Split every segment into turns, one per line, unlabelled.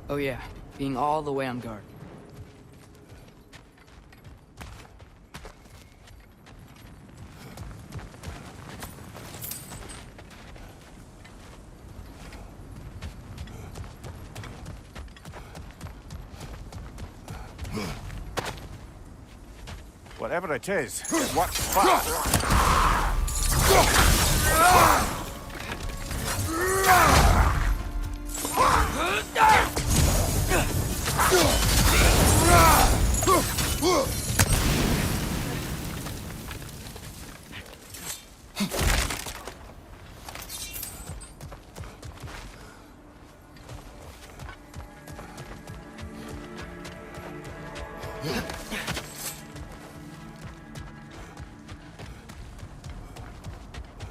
Oh yeah, being all the way on guard.
Whatever it is, it works fast.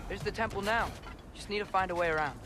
There's the temple now. Just need to find a way around.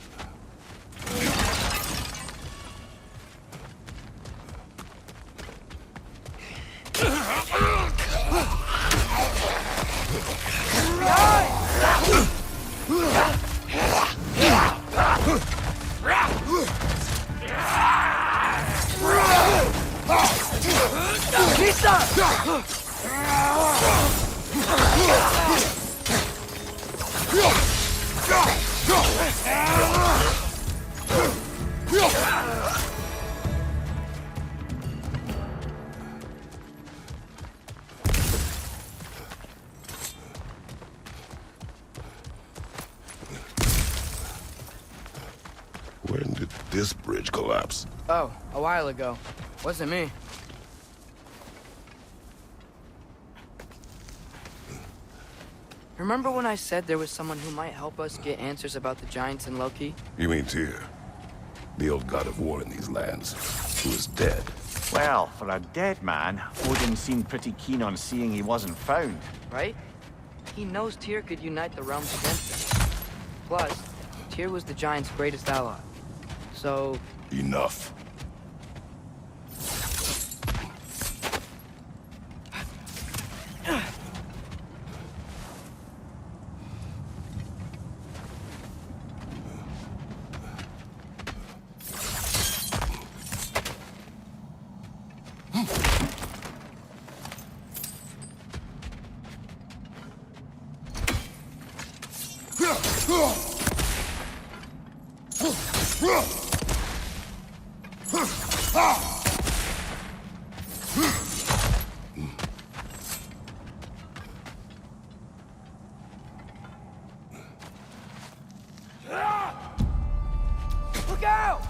When did this bridge collapse?
Oh, a while ago. Wasn't me. Remember when I said there was someone who might help us get answers about the giants and Loki?
You mean Tyr, the old god of war in these lands, who is dead?
Well, for a dead man, Odin seemed pretty keen on seeing he wasn't found.
Right? He knows Tyr could unite the realms against him. Plus, Tyr was the giants' greatest ally. So...
Enough.
Look out!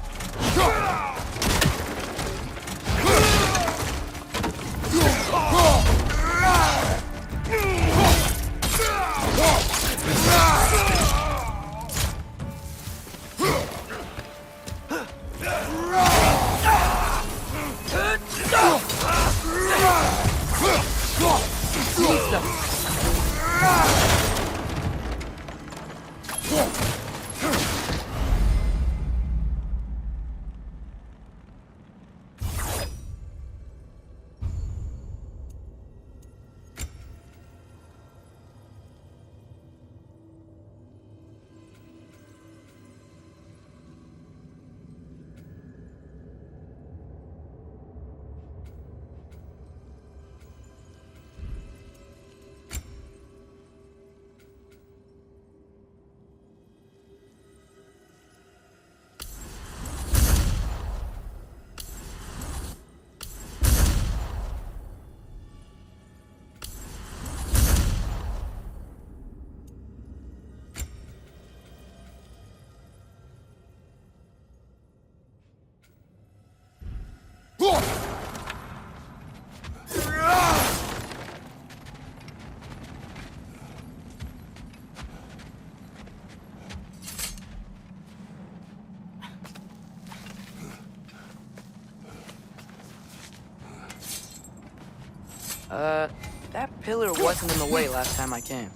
That pillar wasn't in the way last time I came.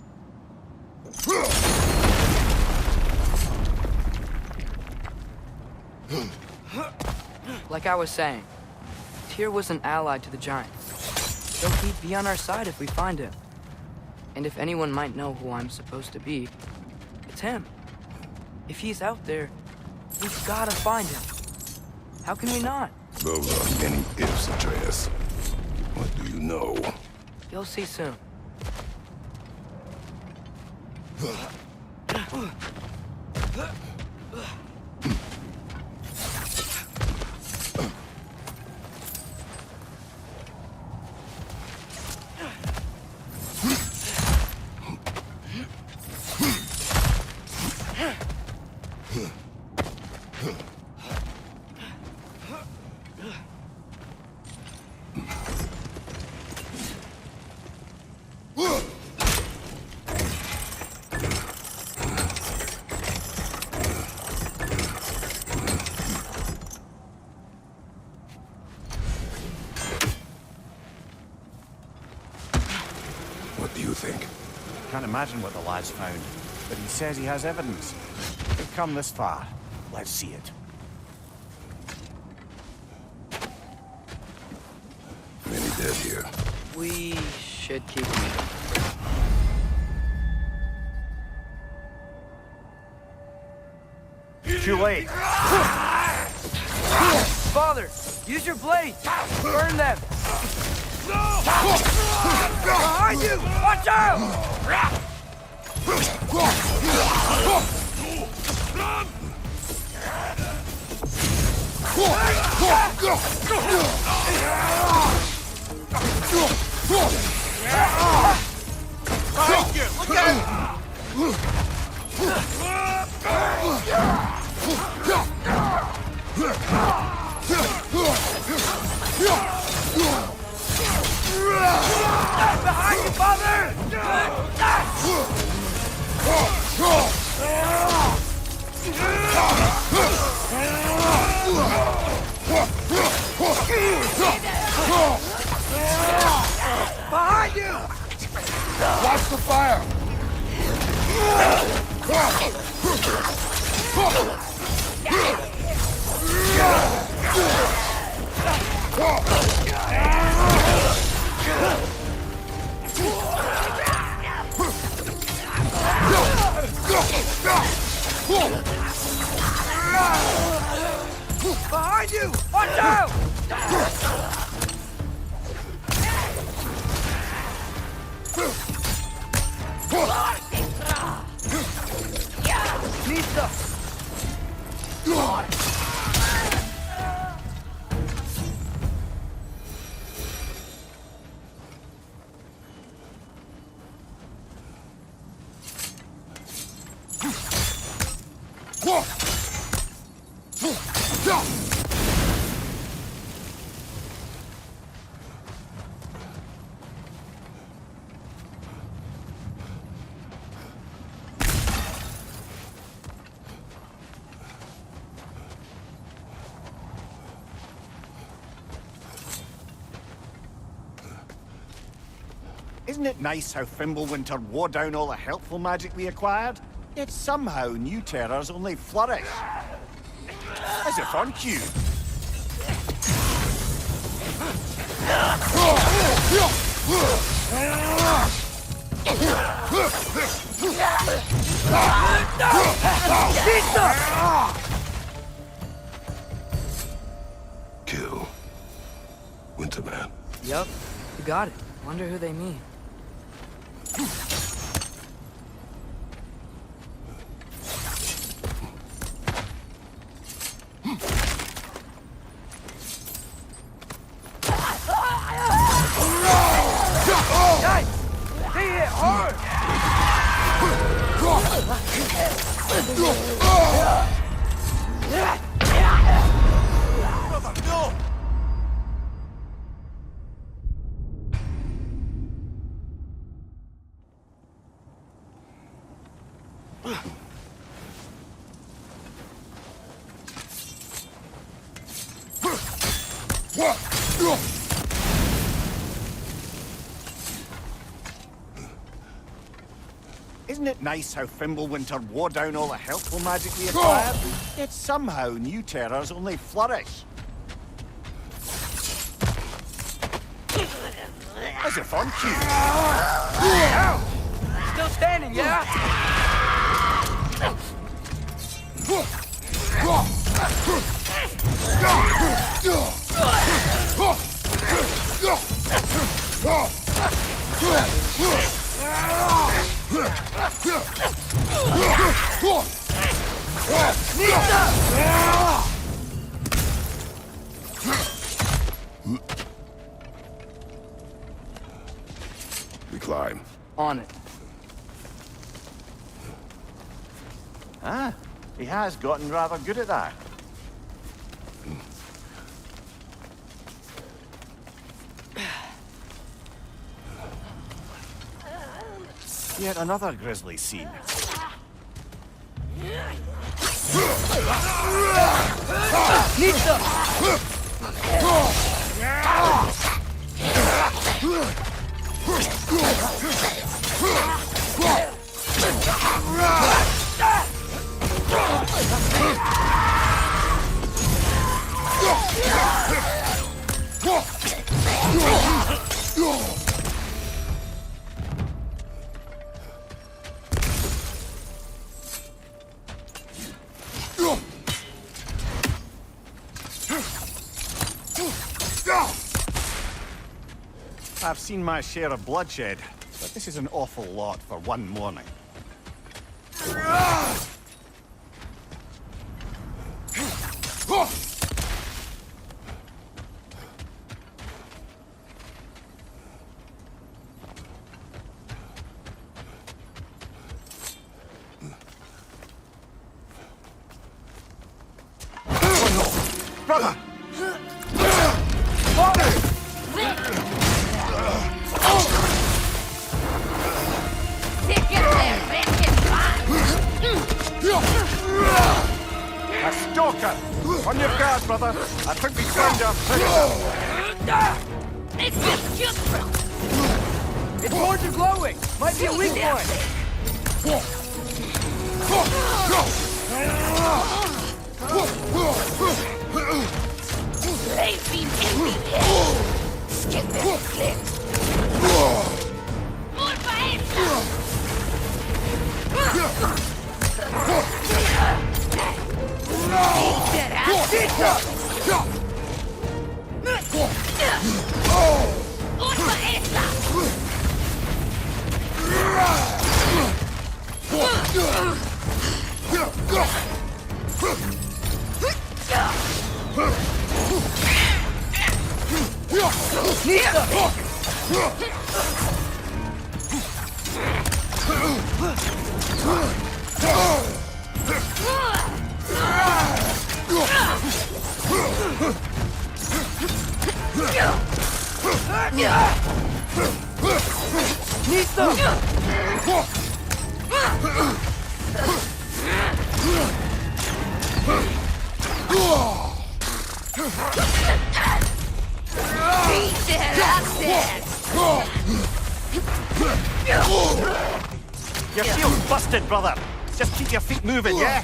Like I was saying, Tyr was an ally to the giants, so he'd be on our side if we find him. And if anyone might know who I'm supposed to be, it's him. If he's out there, we've gotta find him. How can we not?
Those aren't any ifs, Atreus. What do you know?
You'll see soon.
What do you think?
Can't imagine what the lad's found, but he says he has evidence. We've come this far. Let's see it.
Many dead here.
We should keep moving.
Too late.
Father, use your blade! Burn them! Behind you! Watch out!
Behind you! Look out!
Behind you, Father! Behind you!
Watch the fire!
Behind you! Watch out! Nista!
Isn't it nice how Fimbulwinter wore down all the helpful magic we acquired? Yet somehow new terrors only flourish. As if on cue.
Kill. Winterman.
Yup, you got it. Wonder who they mean. Guys, they hit hard!
Brother, no! Isn't it nice how Fimbulwinter wore down all the helpful magic we acquired? Yet somehow new terrors only flourish. As if on cue.
Ow! Still standing, yeah?
We climb.
On it.
Ah, he has gotten rather good at that. Yet another grisly scene. I've seen my share of bloodshed, but this is an awful lot for one morning. Brother! A stalker! On your guard, brother! I think we found our predator!
Its horns are glowing! Might be a weak point!
Your shield's busted, brother! Just keep your feet moving, yeah?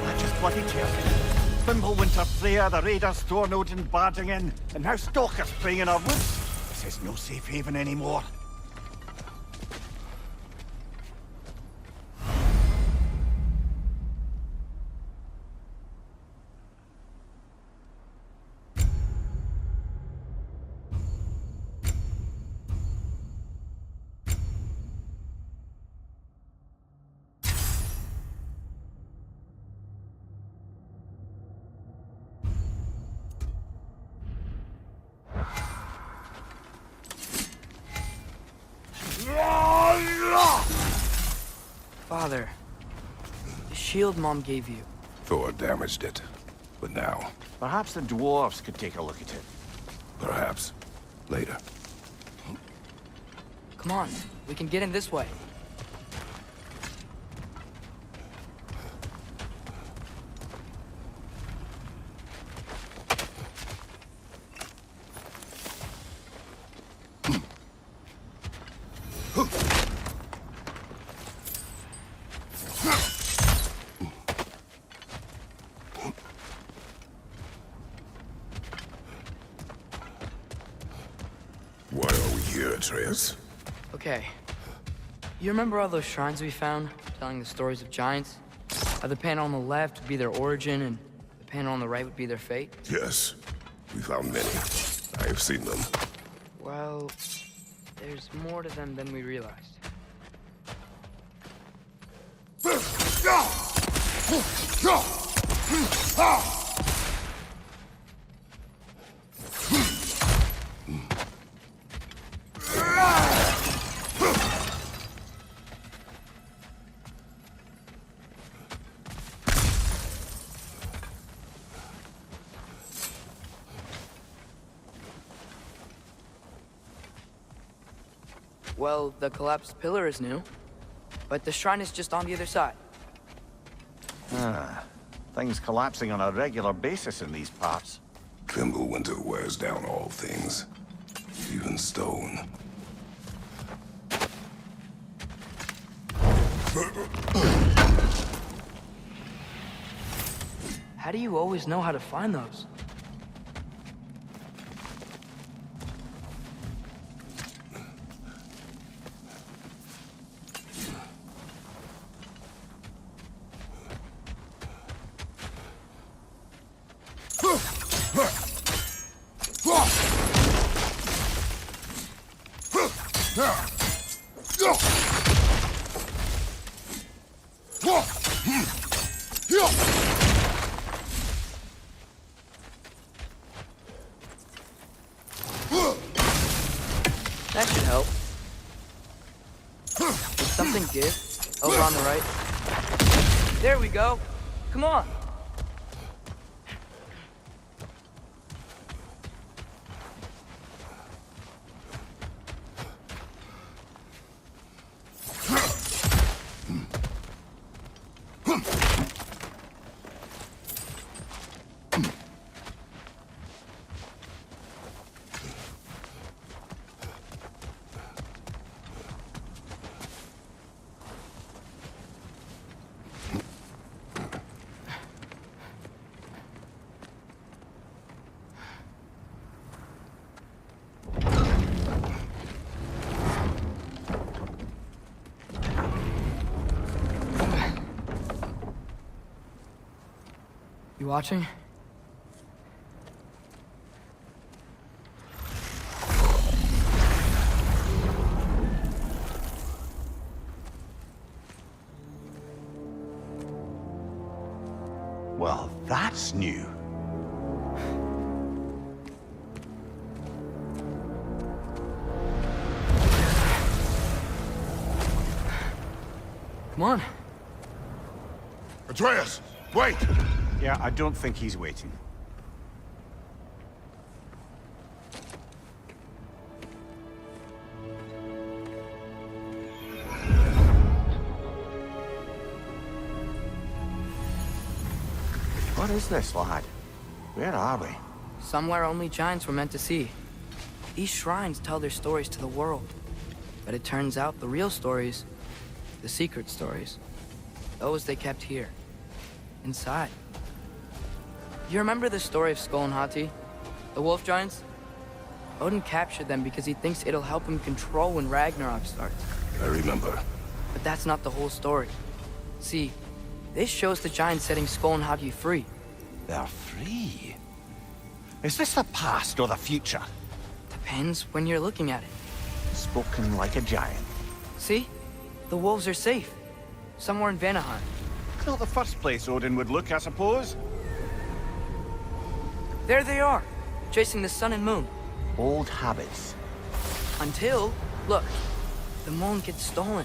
I just bloody careful. Fimbulwinter, Freya, the raiders, Thor and Odin barging in, and now stalkers preying in our woods. This is no safe haven anymore.
Father, the shield Mom gave you.
Thor damaged it. But now,
Perhaps the dwarves could take a look at it.
perhaps, later.
Come on, We can get in this way.
Why are we here, Atreus?
Okay. You remember all those shrines we found, telling the stories of giants? How the panel on the left would be their origin, and the panel on the right would be their fate?
Yes. We found many. I have seen them.
Well, there's more to them than we realized. Well, the collapsed pillar is new, but the shrine is just on the other side.
Things collapsing on a regular basis in these parts.
Fimbulwinter wears down all things, even stone.
How do you always know how to find those? That should help. Did something give? Over on the right? There we go. Come on. You watching?
Well, that's new.
Come on.
Atreus, wait!
Yeah, I don't think he's waiting. What is this, lad? Where are we?
Somewhere only giants were meant to see. These shrines tell their stories to the world. But it turns out the real stories, the secret stories, those they kept here, inside. You remember the story of Skull and Hati? The wolf giants? Odin captured them because he thinks it'll help him control when Ragnarok starts.
I remember.
But that's not the whole story. See, this shows the giants setting Skull and Hati free.
They're free. Is this the past or the future?
Depends when you're looking at it.
Spoken like a giant.
See? The wolves are safe. Somewhere in Vanaheim.
Not the first place Odin would look, I suppose.
There they are, chasing the sun and moon.
Old habits.
Until, look, the moon gets stolen.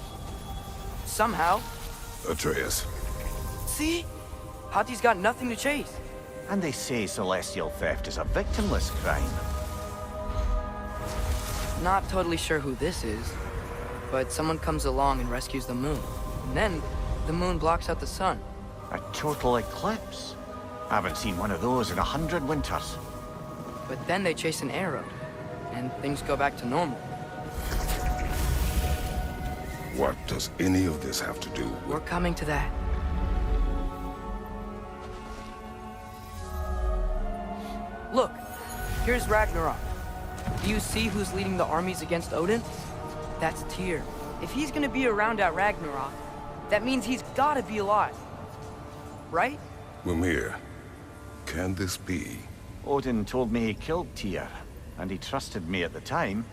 Somehow.
Atreus.
See? Hati's got nothing to chase.
And they say celestial theft is a victimless crime.
Not totally sure who this is. But someone comes along and rescues the moon. And then, the moon blocks out the sun.
A total eclipse? I haven't seen one of those in 100 winters.
But then they chase an arrow, and things go back to normal.
What does any of this have to do with...
We're coming to that. Look, here's Ragnarok. Do you see who's leading the armies against Odin? That's Tyr. If he's gonna be around at Ragnarok, that means he's gotta be alive. Right?
Mimir, can this be?
Odin told me he killed Tyr, and he trusted me at the time,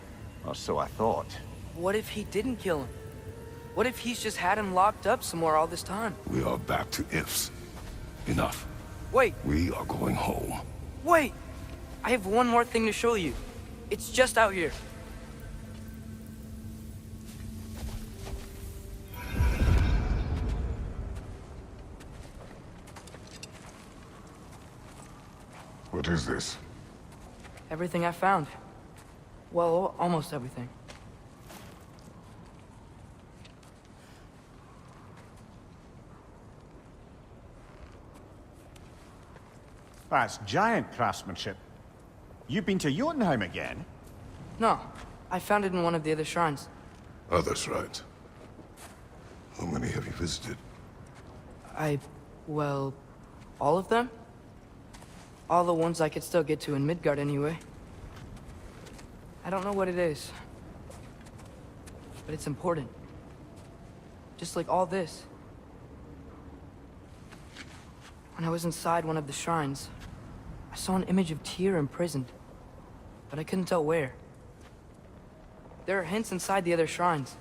or so I thought.
What if he didn't kill him? What if he's just had him locked up somewhere all this time?
We are back to ifs. Enough.
Wait,
We are going home.
wait! I have one more thing to show you. It's just out here.
What is this?
Everything I found. Well, almost everything.
That's giant craftsmanship. You've been to Jotunheim again?
No, I found it in one of the other shrines.
Others, right? How many have you visited?
Well, all of them? All the ones I could still get to in Midgard anyway. I don't know what it is. But it's important. Just like all this. When I was inside one of the shrines, I saw an image of Tyr imprisoned. But I couldn't tell where. There are hints inside the other shrines.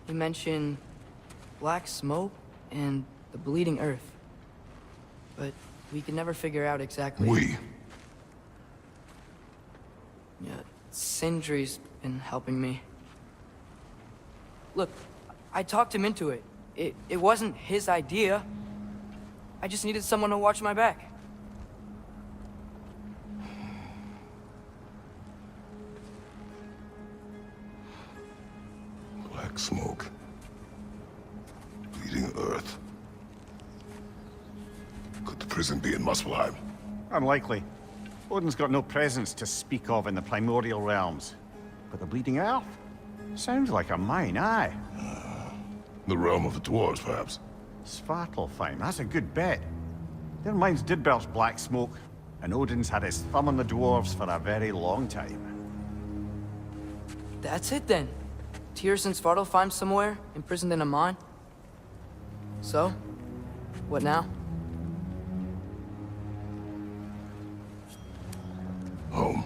He mentioned black smoke and the bleeding earth. But we could never figure out exactly...
We?
Yeah, Sindri's been helping me. Look, I talked him into it. It wasn't his idea. I just needed someone to watch my back.
Black smoke. Bleeding earth. Could the prison be in Muspelheim?
Unlikely. Odin's got no presence to speak of in the primordial realms. But the Bleeding Earth? Sounds like a mine, aye.
The realm of the dwarves, perhaps?
Svartalfheim, that's a good bet. Their mines did belch black smoke, and Odin's had his thumb on the dwarves for a very long time.
That's it then. Tyr's in Svartalfheim somewhere, imprisoned in a mine. So, what now?
Home.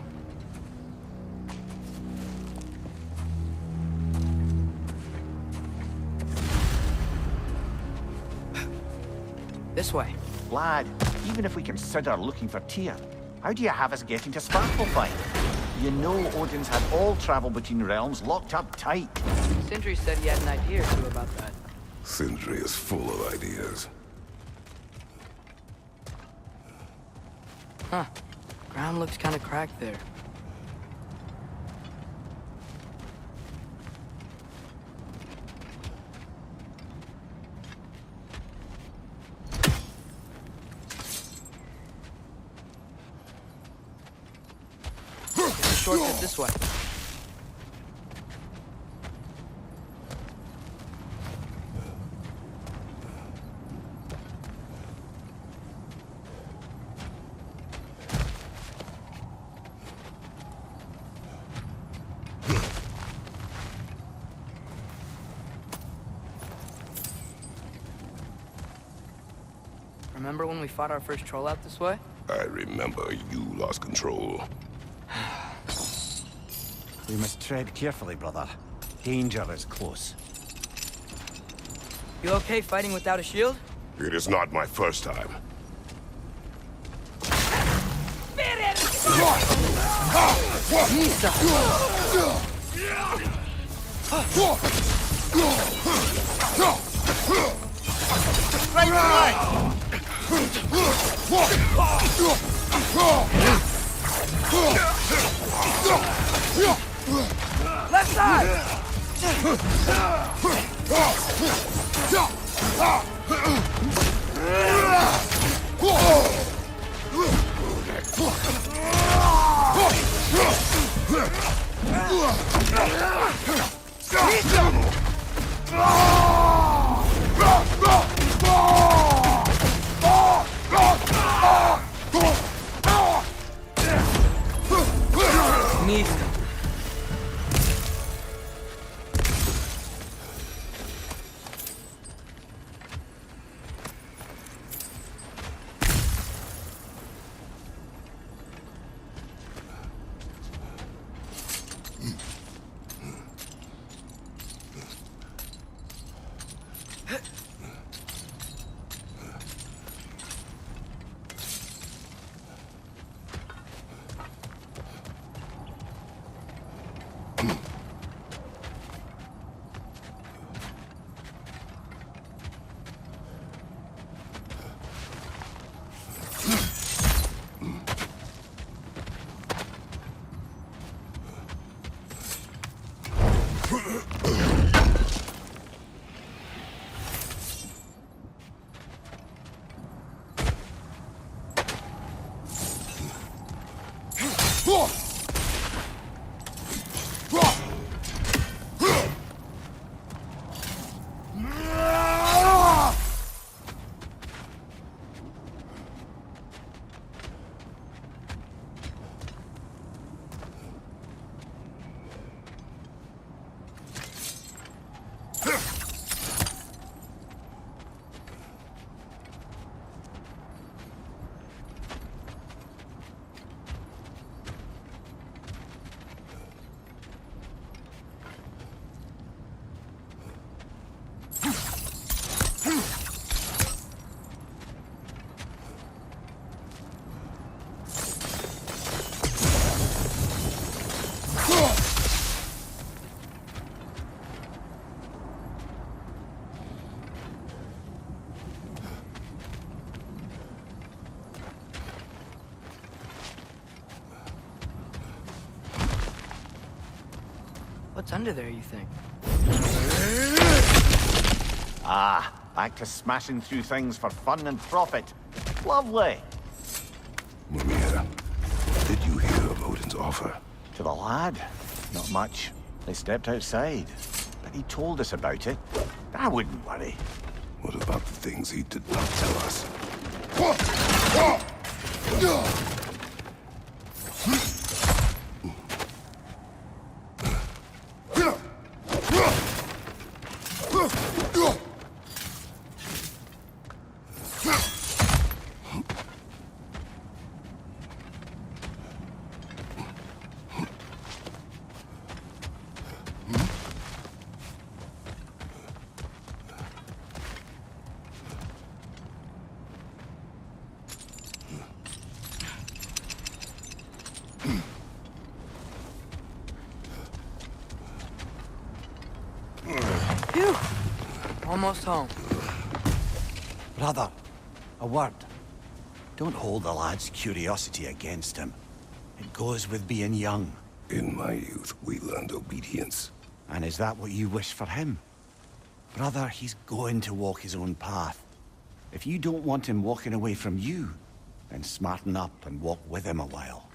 This way.
Lad, even if we consider looking for Tyr, how do you have us getting to Svartalfheim? You know Odin's had all travel between realms locked up tight.
Sindri said he had an idea or two about that.
Sindri is full of ideas.
Huh. Ground looks kind of cracked there. There's a shortcut this way. Remember when we fought our first troll out this way?
I remember you lost control.
We must tread carefully, brother. Danger is close.
You okay fighting without a shield?
It is not my first time.
Left side! Missed. What's under there, you think?
Ah, back to smashing through things for fun and profit. Lovely.
Mimir, did you hear of Odin's offer?
To the lad? Not much. They stepped outside. But he told us about it. I wouldn't worry.
What about the things he did not tell us?
Phew! Almost home.
Brother, a word. Don't hold the lad's curiosity against him. It goes with being young.
In my youth, we learned obedience.
And is that what you wish for him? Brother, he's going to walk his own path. If you don't want him walking away from you, then smarten up and walk with him a while.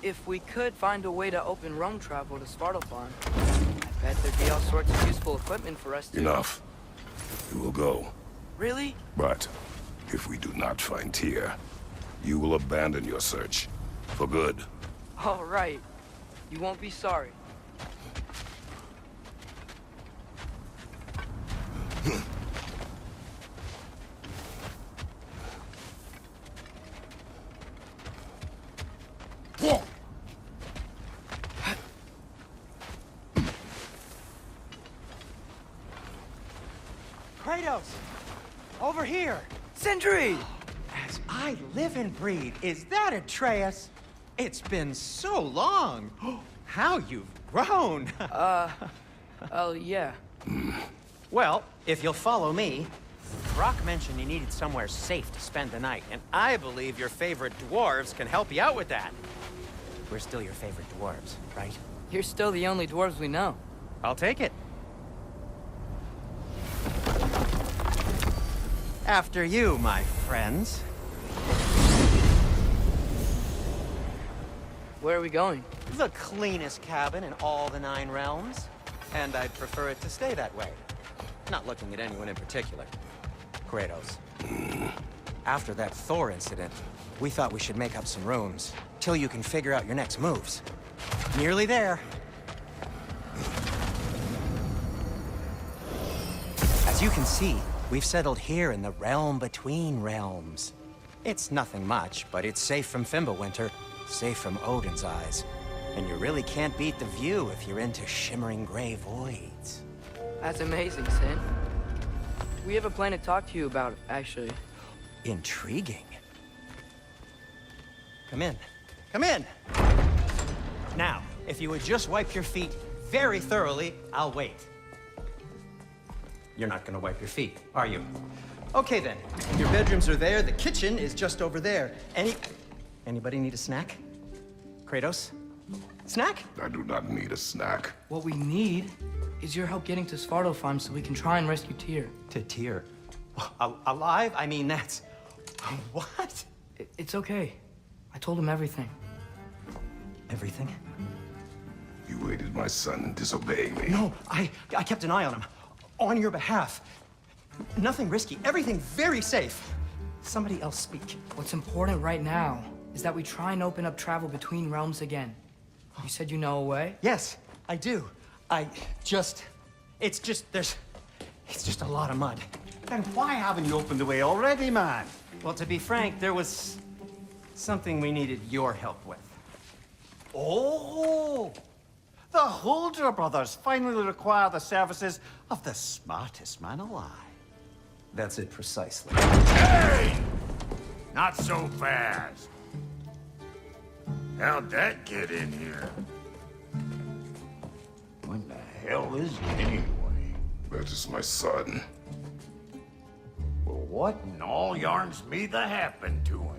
If we could find a way to open roam travel to Svartalfheim, I bet there'd be all sorts of useful equipment for us to...
Enough. We will go.
Really?
But if we do not find Tyr, you will abandon your search. For good.
All right. You won't be sorry.
Kratos! Over here!
Sindri!
As I live and breathe, is that Atreus? It's been so long! How you've grown!
Oh, yeah.
Well, if you'll follow me, Brok mentioned you needed somewhere safe to spend the night, and I believe your favorite dwarves can help you out with that. we're still your favorite dwarves, right?
You're still the only dwarves we know.
I'll take it. After you, my friends.
Where are we going?
The cleanest cabin in all the 9 realms. And I'd prefer it to stay that way. Not looking at anyone in particular. Kratos. After that Thor incident, we thought we should make up some rooms, till you can figure out your next moves. Nearly there. As you can see, we've settled here in the realm between realms. It's nothing much, but it's safe from Fimbulwinter, safe from Odin's eyes. And you really can't beat the view if you're into shimmering gray voids.
That's amazing, Sin. We have a plan to talk to you about, actually.
Intriguing. Come in. Come in! Now, if you would just wipe your feet very thoroughly, I'll wait. You're not gonna wipe your feet, are you? Okay then. Your bedrooms are there, the kitchen is just over there. Anybody need a snack? Kratos? Snack?
I do not need a snack.
What we need is your help getting to Svartalfheim so we can try and rescue Tyr.
To Tyr? Alive? I mean, that's... What?
It's okay. I told him everything.
Everything?
You aided my son in disobeying me.
No, I kept an eye on him. On your behalf. Nothing risky. Everything very safe. Somebody else speak.
What's important right now is that we try and open up travel between realms again. You said you know a way?
Yes, I do. It's just a lot of mud.
Then why haven't you opened the way already, man?
Well, to be frank, there was something we needed your help with.
Oh! The Holder brothers finally require the services of the smartest man alive.
That's it precisely.
Hey! Not so fast. How'd that get in here? What the hell is he anyway?
That is my son.
Well, what in all yarns me that happened to him?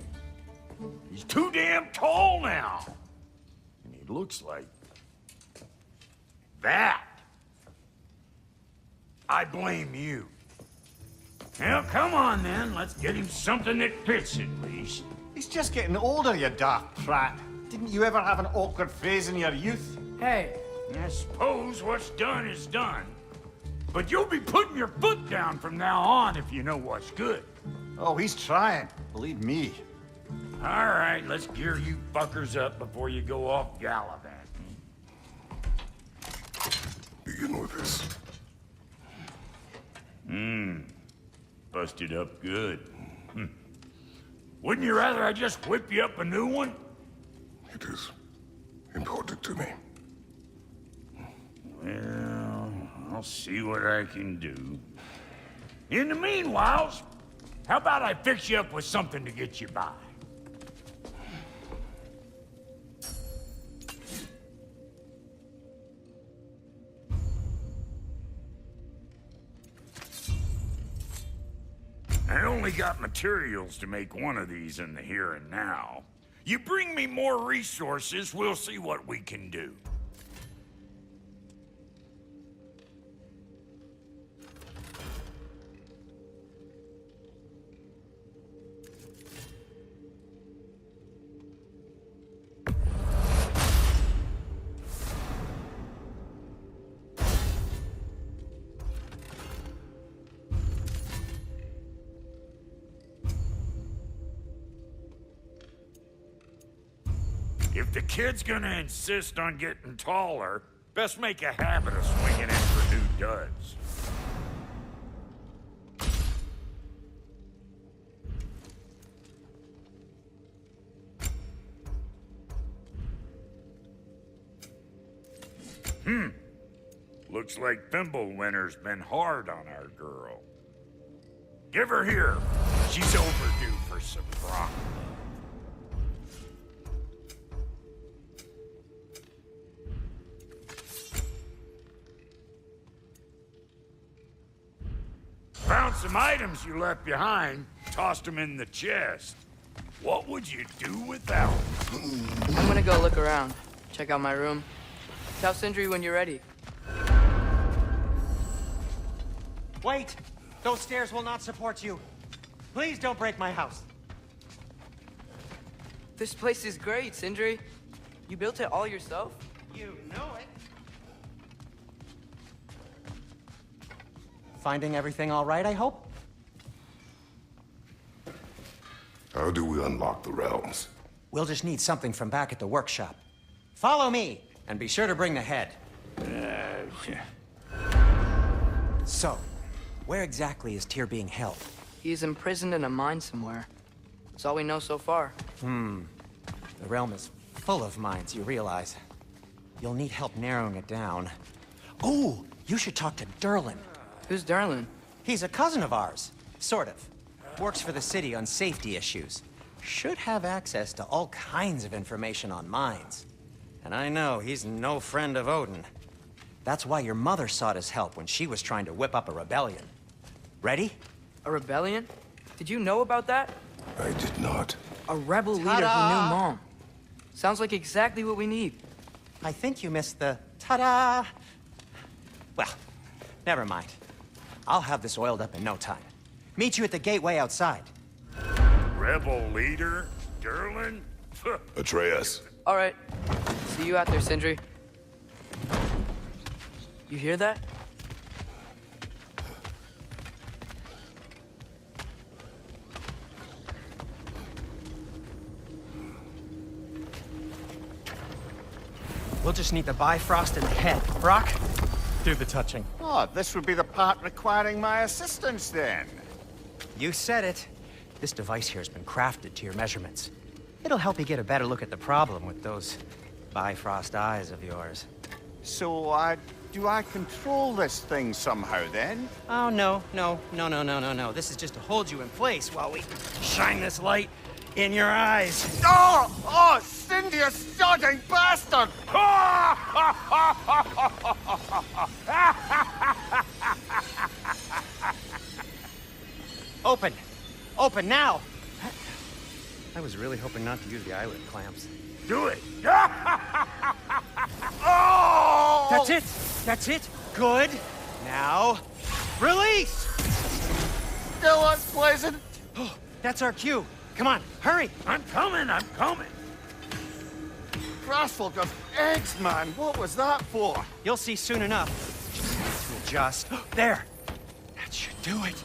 He's too damn tall now. And he looks like... that. I blame you. Well, come on then. Let's get him something that fits at least.
He's just getting older, you daft prat. Didn't you ever have an awkward phase in your youth?
Hey,
I suppose what's done is done. But you'll be putting your foot down from now on if you know what's good.
Oh, he's trying. Believe me.
All right, let's gear you fuckers up before you go off gallivanting.
Begin with this.
Busted up good. Wouldn't you rather I just whip you up a new one?
It is important to me.
Well, I'll see what I can do. In the meanwhile, how about I fix you up with something to get you by? I only got materials to make one of these in the here and now. You bring me more resources, we'll see what we can do. If the kid's gonna insist on getting taller, best make a habit of swinging in for new duds. Looks like Fimbulwinter's been hard on our girl. Give her here. She's overdue for some Brok. Found some items you left behind, tossed them in the chest. What would you do without them?
I'm gonna go look around. Check out my room. Tell Sindri when you're ready.
Wait! Those stairs will not support you. Please don't break my house.
This place is great, Sindri. You built it all yourself?
You know it. Finding everything all right, I hope?
How do we unlock the realms?
We'll just need something from back at the workshop. Follow me, and be sure to bring the head. So, where exactly is Tyr being held?
He's imprisoned in a mine somewhere. That's all we know so far.
The realm is full of mines, you realize. You'll need help narrowing it down. Oh, you should talk to Durlin.
Who's Durlin?
He's a cousin of ours, sort of. Works for the city on safety issues. Should have access to all kinds of information on mines. And I know he's no friend of Odin. That's why your mother sought his help when she was trying to whip up a rebellion. Ready?
A rebellion? Did you know about that?
I did not.
A rebel leader who knew Mom. Sounds like exactly what we need.
I think you missed the ta-da. Well, never mind. I'll have this oiled up in no time. Meet you at the gateway outside.
Rebel leader? Durlin?
Atreus.
All right. See you out there, Sindri. You hear that?
We'll just need the Bifrost and the head. Brok, do the touching.
Oh, this would be the part requiring my assistance then.
You said it. This device here has been crafted to your measurements. It'll help you get a better look at the problem with those Bifrost eyes of yours.
So, do I control this thing somehow then?
Oh, no. This is just to hold you in place while we shine this light in your eyes.
Oh, Cindy, you sodding bastard!
Open! Open now! I was really hoping not to use the eyelid clamps.
Do it!
Oh!
That's it! That's it! Good! Now, release!
Still unpleasant.
Oh, that's our cue. Come on, hurry!
I'm coming!
Grassful of eggs, man. What was that for?
You'll see soon enough. To adjust. There! That should do it.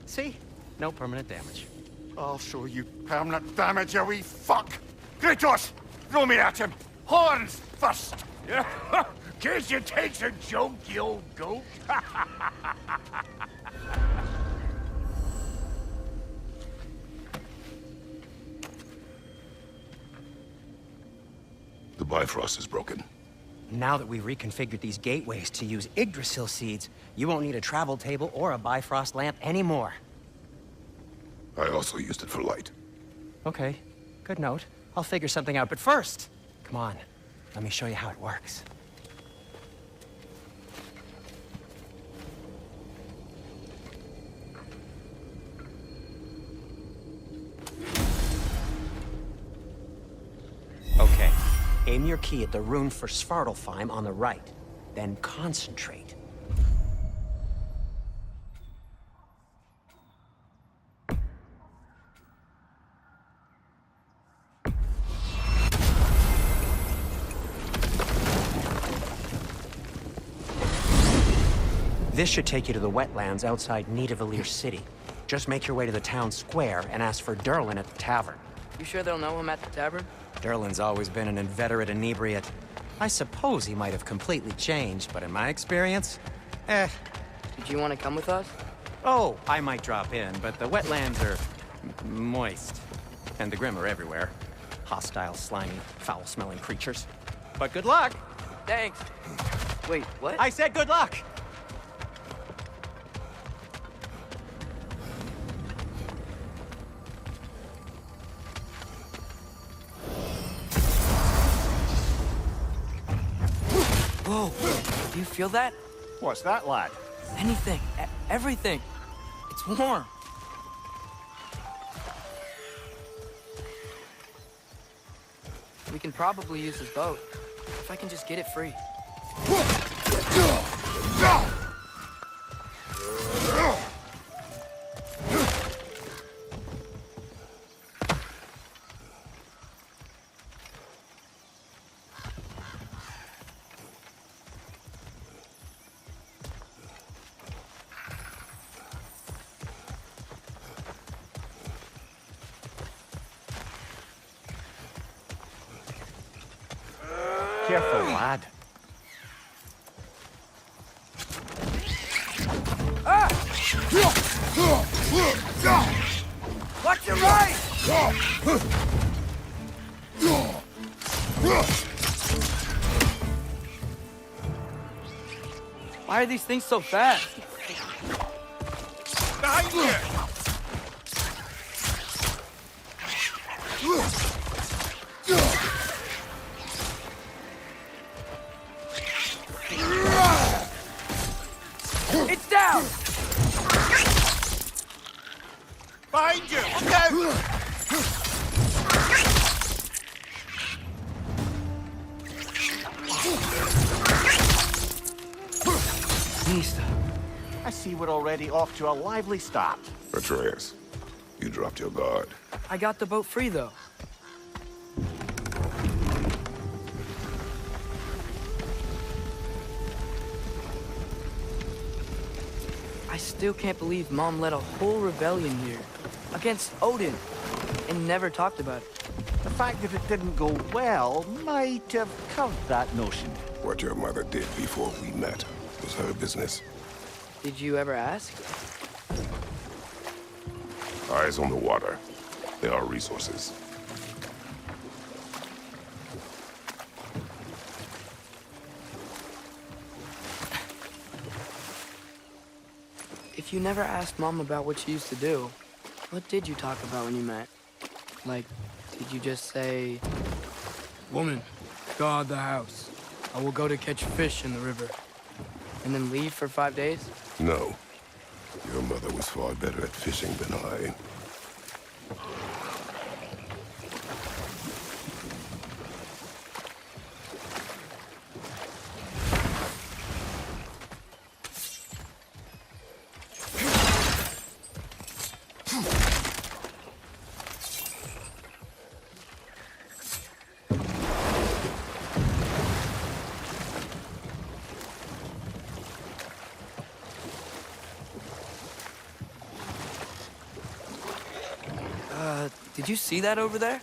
See? No permanent damage.
I'll show you permanent damage, you wee fuck. Kratos, throw me at him. Horns first.
Yeah. Case you takes a joke, you old goat.
The Bifrost is broken.
Now that we've reconfigured these gateways to use Yggdrasil seeds, you won't need a travel table or a Bifrost lamp anymore.
I also used it for light.
Okay, good note. I'll figure something out, but first, come on, let me show you how it works. Okay, aim your key at the rune for Svartalfheim on the right, then concentrate. This should take you to the wetlands outside Nidavellir City. Just make your way to the town square and ask for Durlin at the tavern.
You sure they'll know him at the tavern?
Durlin's always been an inveterate inebriate. I suppose he might have completely changed, but in my experience,
Did you want to come with us?
Oh, I might drop in, but the wetlands are moist. And the Grim are everywhere. Hostile, slimy, foul-smelling creatures. But good luck!
Thanks. Wait, what?
I said good luck!
Whoa, do you feel that?
What's that, lad?
Anything, everything. It's warm. We can probably use his boat, if I can just get it free.
Careful, lad.
Watch your right! Why are these things so fast?
Behind you!
It's down!
Behind you! Look out!
Mista.
I see we're already off to a lively start.
Atreus, you dropped your guard.
I got the boat free, though. I still can't believe Mom led a whole rebellion here against Odin and never talked about it.
The fact that it didn't go well might have curved that notion.
What your mother did before we met was her business.
Did you ever ask?
Eyes on the water. There are resources.
If you never asked Mom about what she used to do, what did you talk about when you met? Like, did you just say, "Woman, guard the house. I will go to catch fish in the river," and then leave for 5 days?
No. Your mother was far better at fishing than I.
Did you see that over there?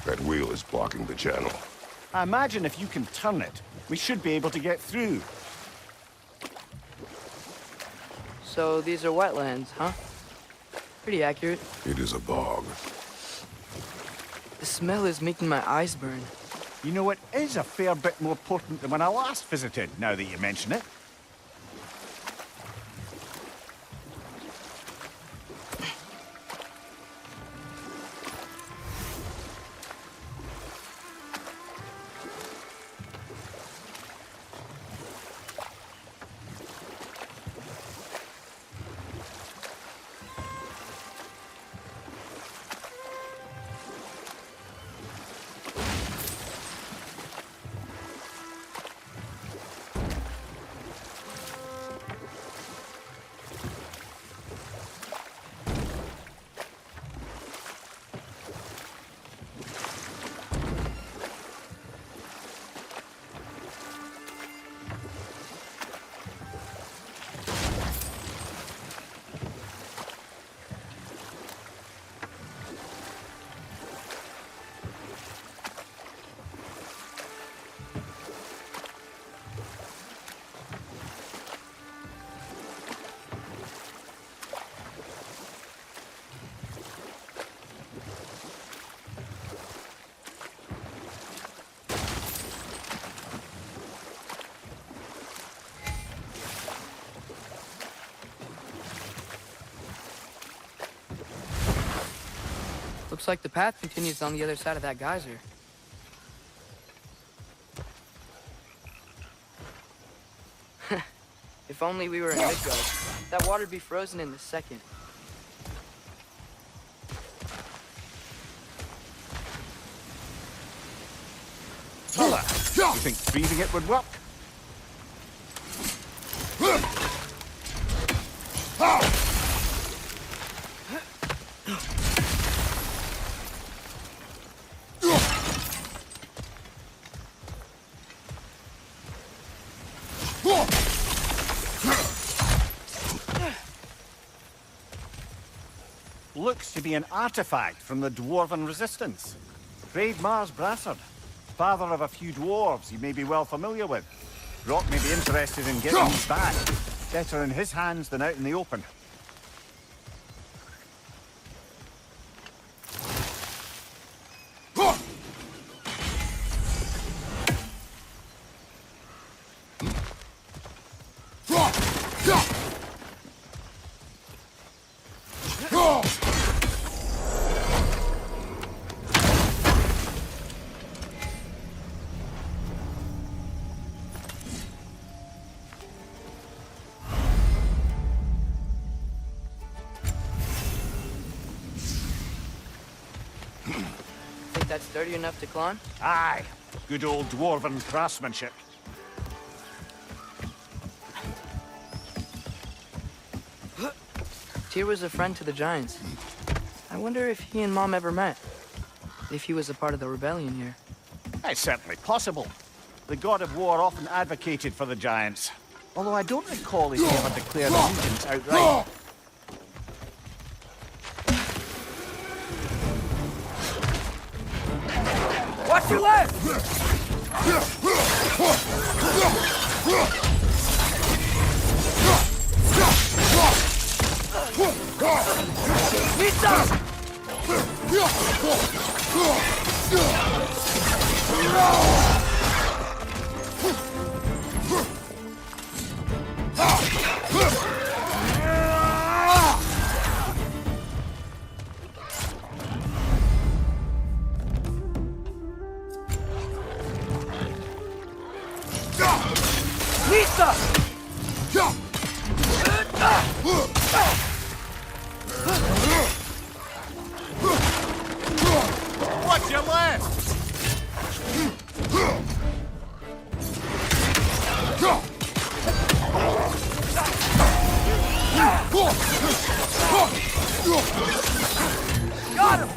That wheel is blocking the channel.
I imagine if you can turn it, we should be able to get through.
So these are wetlands, huh? Pretty accurate.
It is a bog.
The smell is making my eyes burn.
You know, it is a fair bit more potent than when I last visited, now that you mention it.
Looks like the path continues on the other side of that geyser. If only we were in Midgard, that water'd be frozen in a second.
Fella, you think freezing it would work? Looks to be an artifact from the Dwarven Resistance. Mars Brassard, father of a few dwarves you may be well familiar with. Brok may be interested in getting these back. Better in his hands than out in the open.
Think that's sturdy enough to climb?
Aye, good old Dwarven craftsmanship.
Tyr was a friend to the Giants. I wonder if he and Mom ever met. If he was a part of the rebellion here.
It's certainly possible. The god of war often advocated for the Giants. Although I don't recall he ever declared allegiance outright.
Watch your left!
Watch your left!
Got him!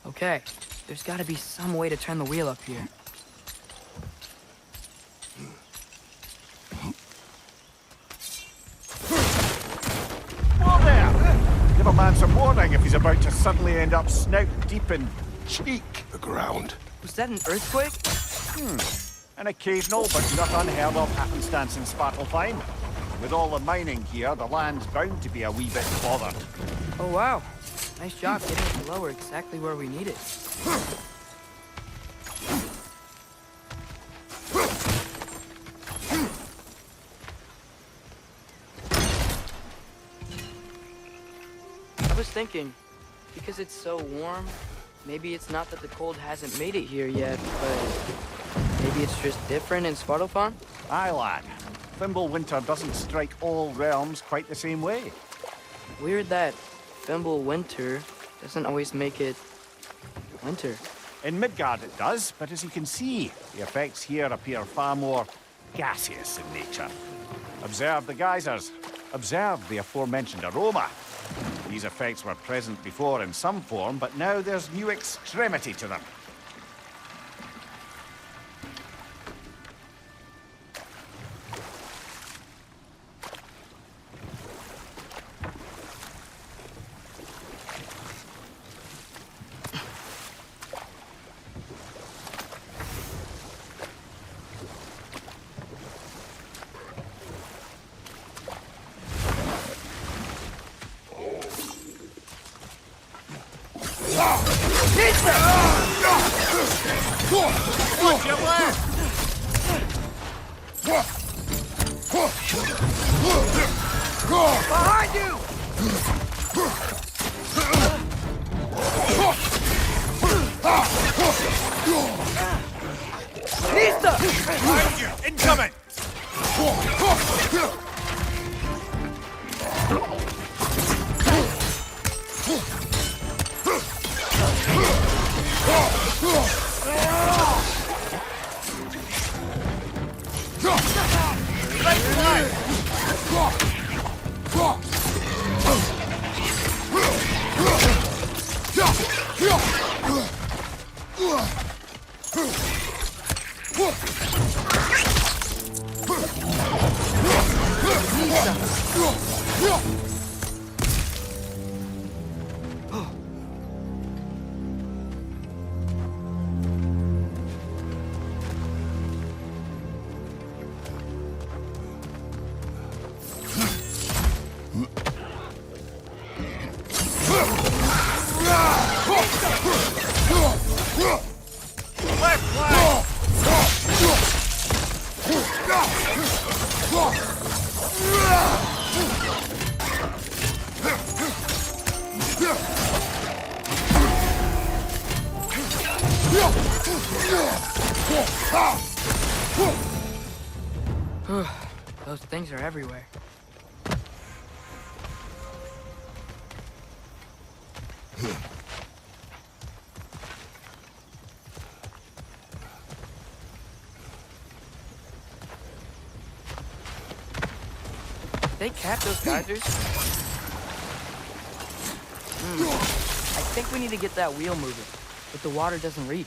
Okay, there's gotta be some way to turn the wheel up here.
Whoa there! Give a man some warning if he's about to suddenly end up snout deep in cheek.
The ground.
Was that an earthquake?
An occasional but not unheard of happenstance in Svartalfheim. With all the mining here, the land's bound to be a wee bit bothered.
Oh wow, nice job getting it to lower exactly where we need it. I was thinking, because it's so warm, Maybe it's not that the cold hasn't made it here yet, but maybe it's just different in Svartalfheim?
Aye, lad. Winter doesn't strike all realms quite the same way.
Weird that Winter doesn't always make it winter.
In Midgard it does, but as you can see, the effects here appear far more gaseous in nature. Observe the geysers. Observe the aforementioned aroma. These effects were present before in some form, but now there's new extremity to them.
Behind you! Nista!
Behind you! Incoming!
Those things are everywhere. They cap those geysers? I think we need to get that wheel moving, but the water doesn't reach.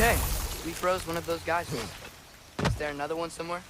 Okay, we froze one of those geysers. Is there another one somewhere?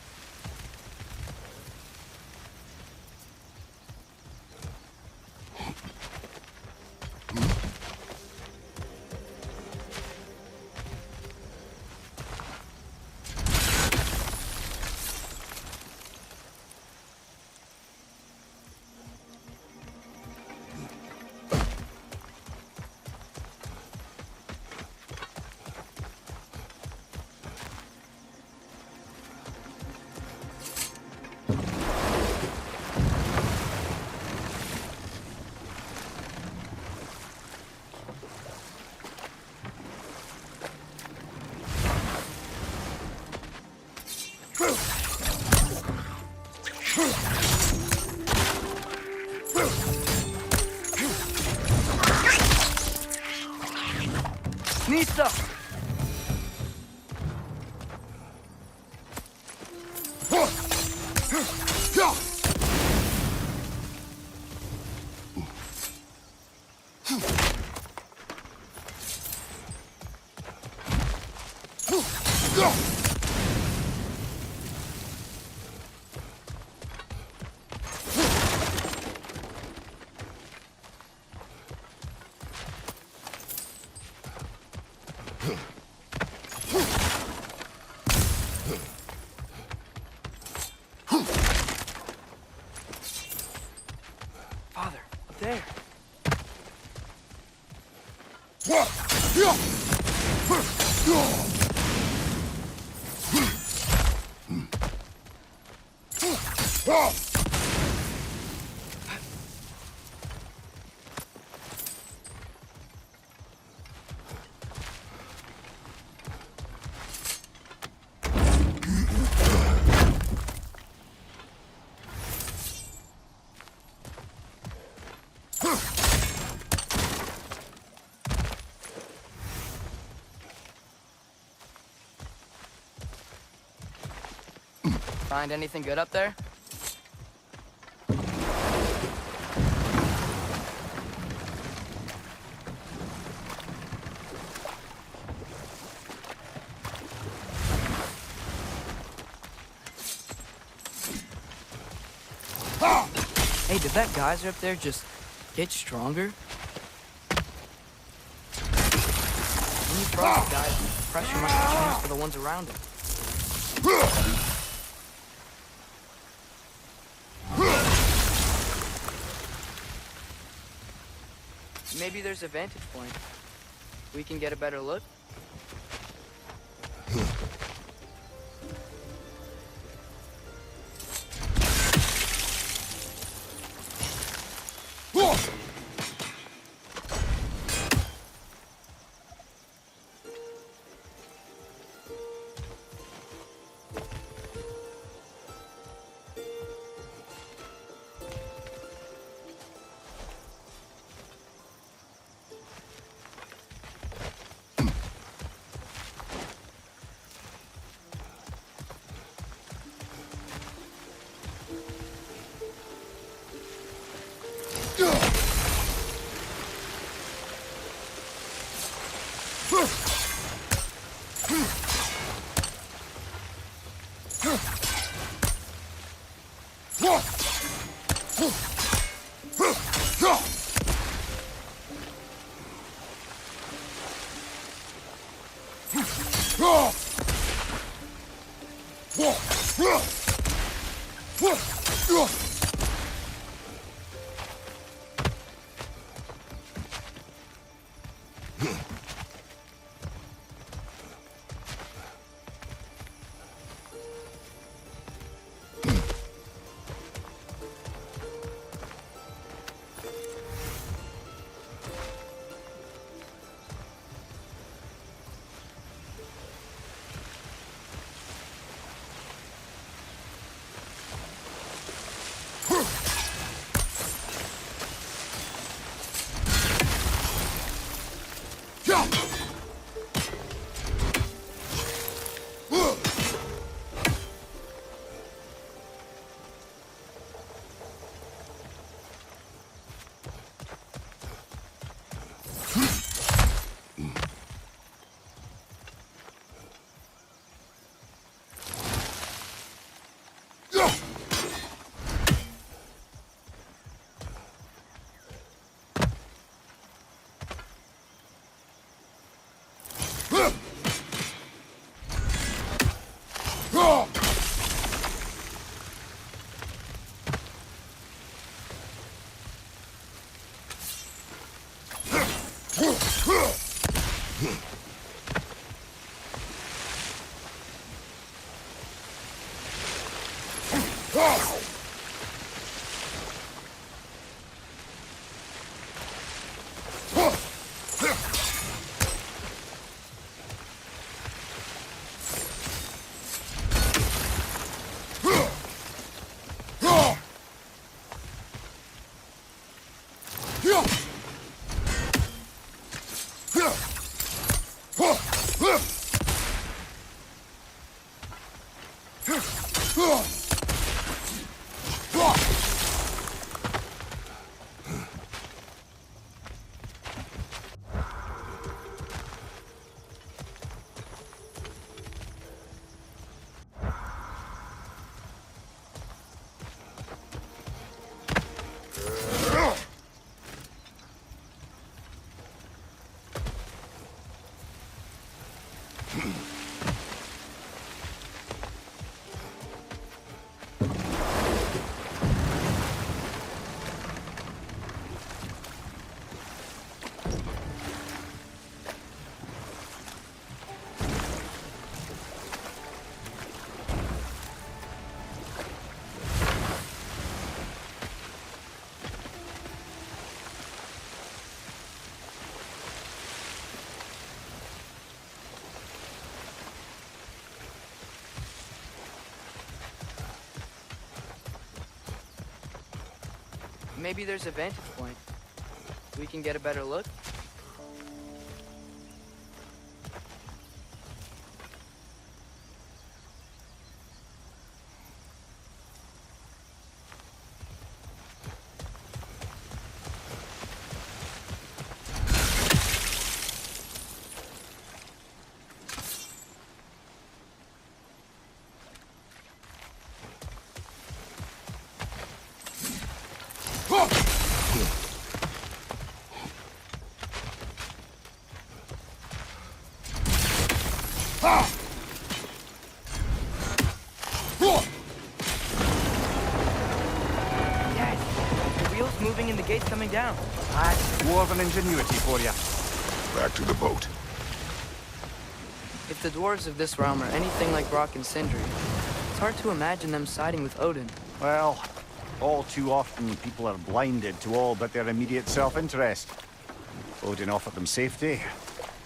Nista! Father, up there. Find anything good up there? Hey, did that geyser up there just get stronger? When you frost the geyser, pressure must have changed for the ones around it. Maybe there's a vantage point. We can get a better look. Maybe there's a vantage point. We can get a better look. And the gate's coming down.
That's dwarven ingenuity for you.
Back to the boat.
If the dwarves of this realm are anything like Brok and Sindri, it's hard to imagine them siding with Odin.
Well, all too often people are blinded to all but their immediate self-interest. Odin offered them safety,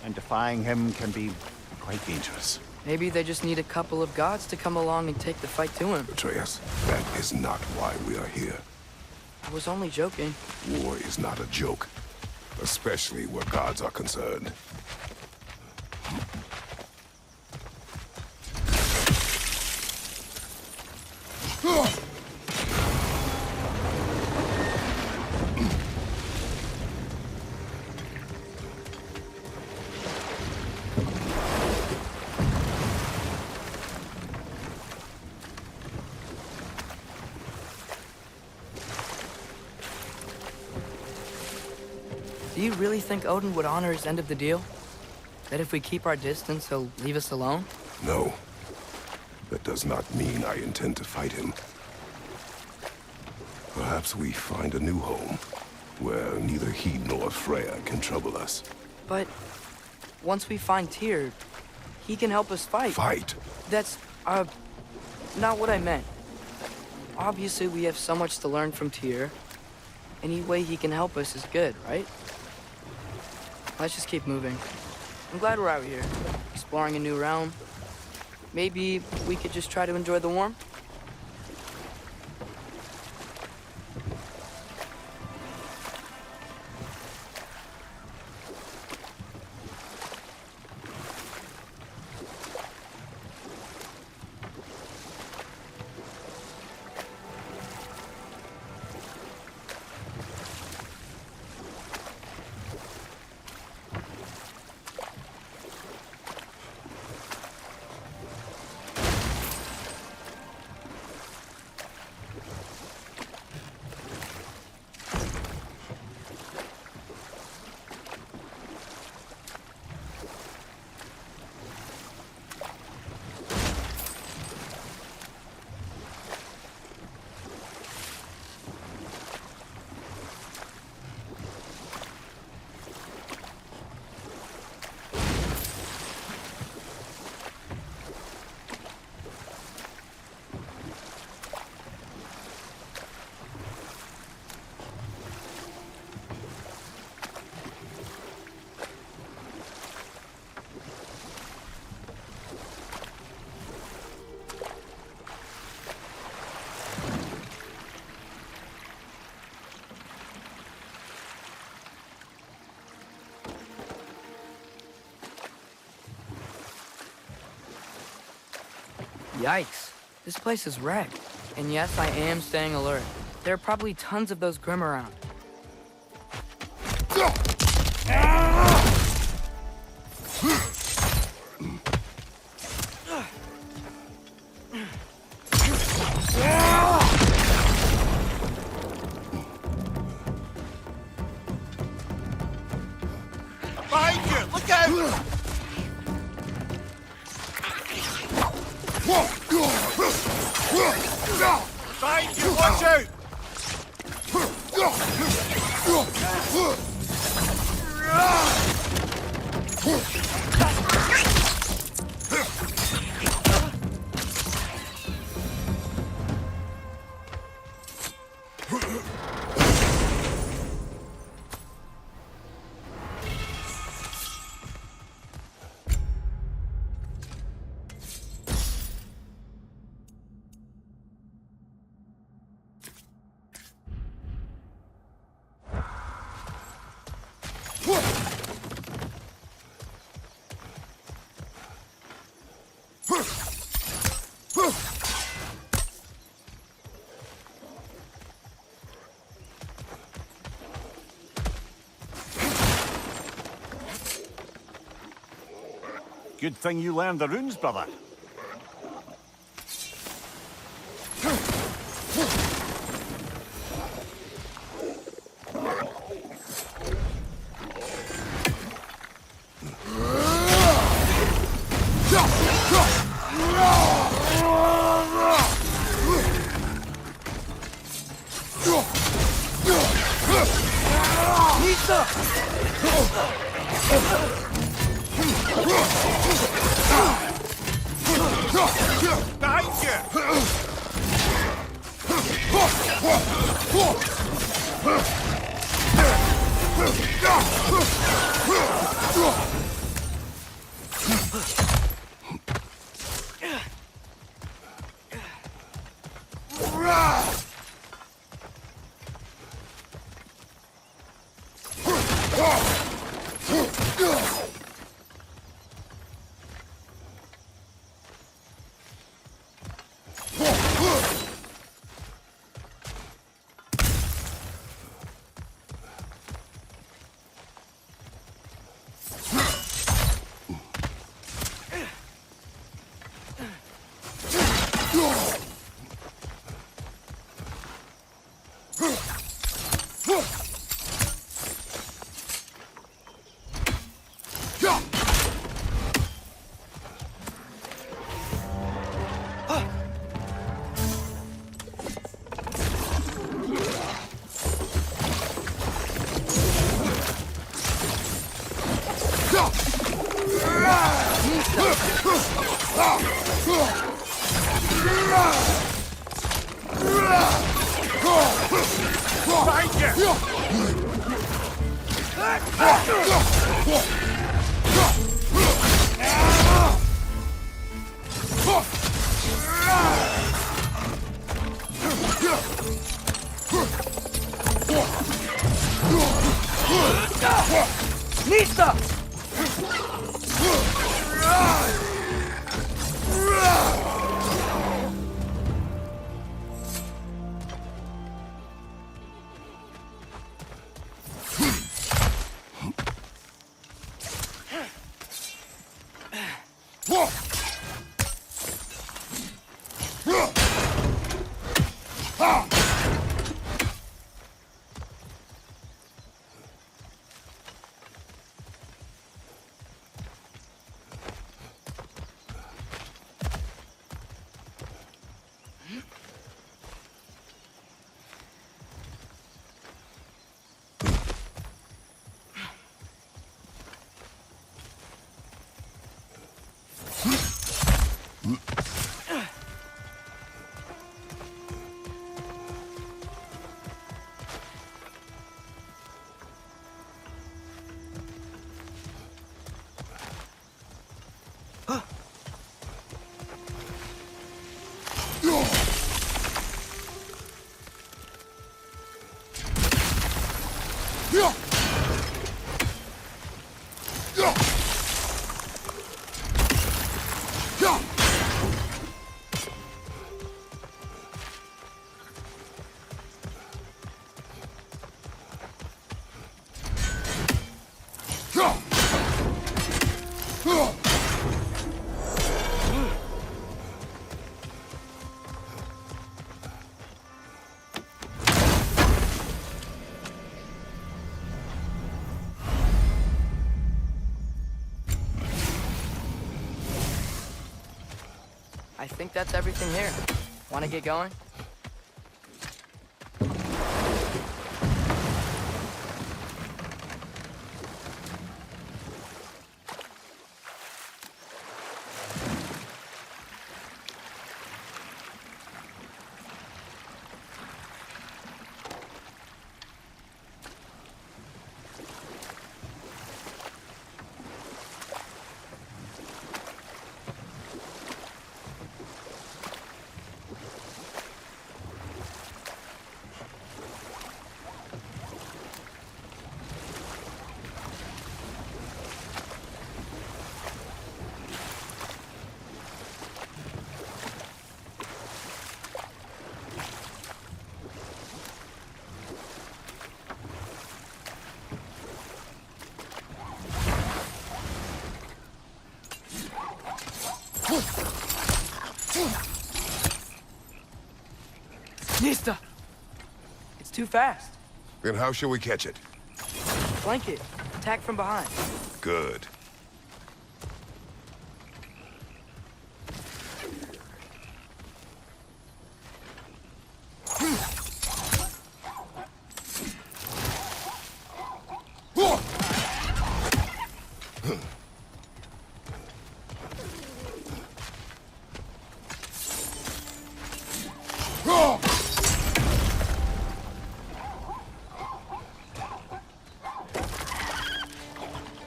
and defying him can be quite dangerous.
Maybe they just need a couple of gods to come along and take the fight to him.
Atreus, that is not why we are here.
I was only joking.
War is not a joke, especially where gods are concerned.
Do you really think Odin would honor his end of the deal? That if we keep our distance, he'll leave us alone?
No. That does not mean I intend to fight him. Perhaps we find a new home, where neither he nor Freya can trouble us.
But once we find Tyr, he can help us fight.
Fight?
That's, not what I meant. Obviously, we have so much to learn from Tyr. Any way he can help us is good, right? Let's just keep moving. I'm glad we're out here, exploring a new realm. Maybe we could just try to enjoy the warmth? Yikes. This place is wrecked. And yes, I am staying alert. There are probably tons of those Grim around.
Behind you! Look out! Behind you! Watch out! Good thing you learned the runes, brother.
I think that's everything here. Want to get going? Nista! It's too fast.
Then how shall we catch it?
Flank it. Attack from behind.
Good.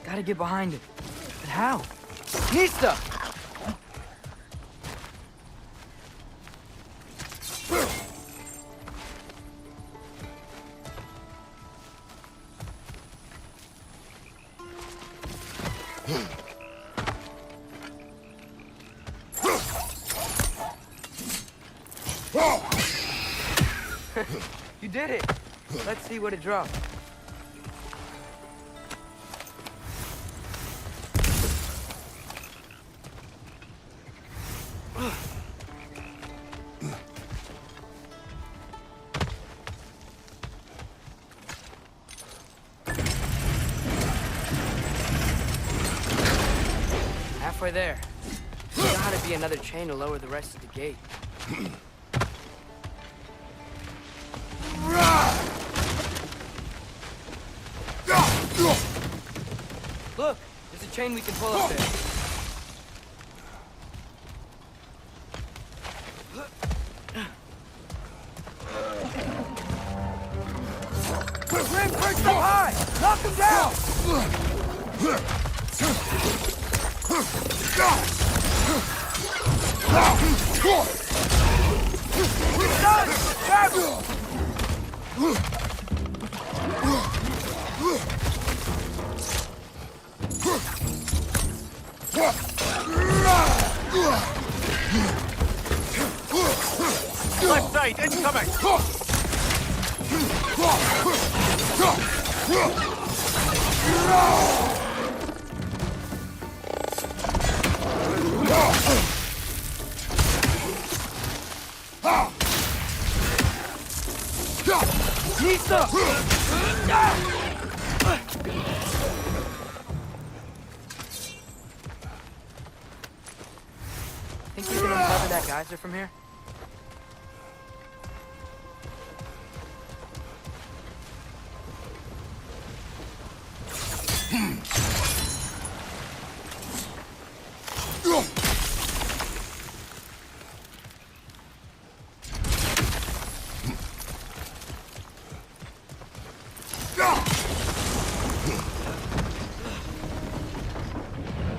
Gotta get behind it. But how? Nista! You did it! Let's see what it dropped. Halfway there. There's gotta be another chain to lower the rest of the gate. Look, there's a chain we can pull up there. Rim perched up high! Knock him down! It's done! Grab him!
Left side, incoming!
Nista! Think you can uncover that geyser from here?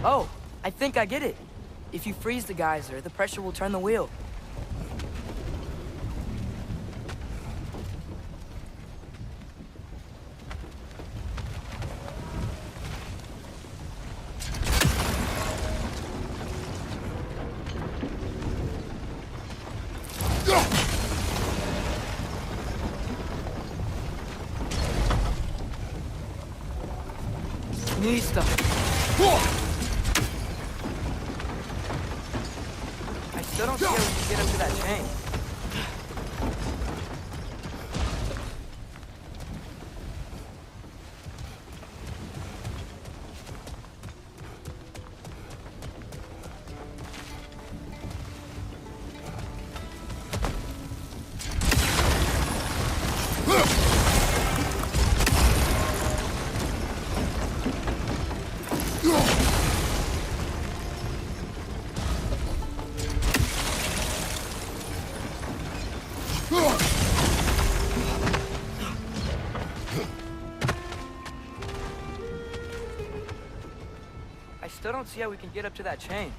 Oh, I think I get it. If you freeze the geyser, the pressure will turn the wheel. Nista! I still don't see how we can get up to that chain. I still don't see how we can get up to that chain.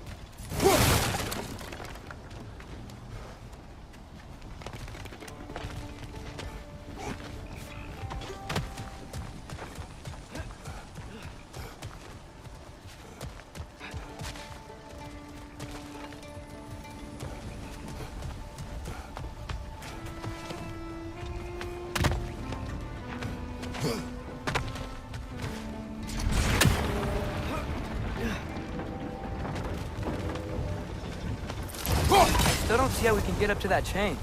Still don't see how we can get up to that chain.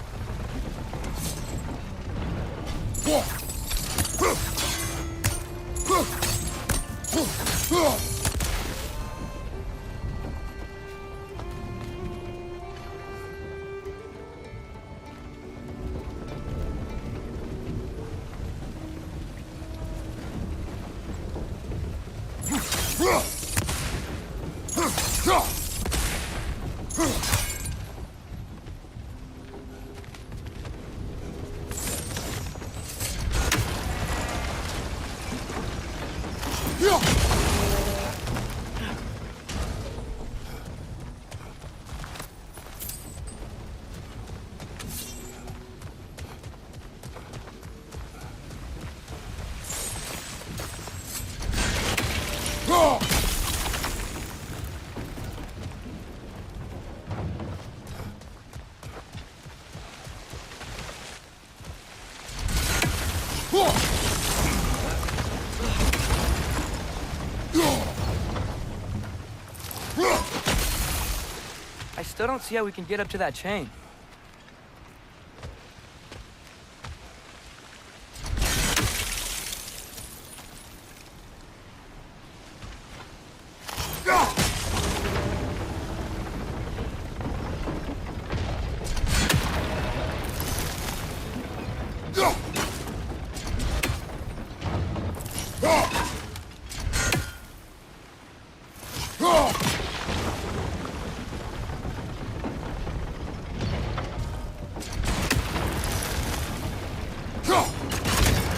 I still don't see how we can get up to that chain.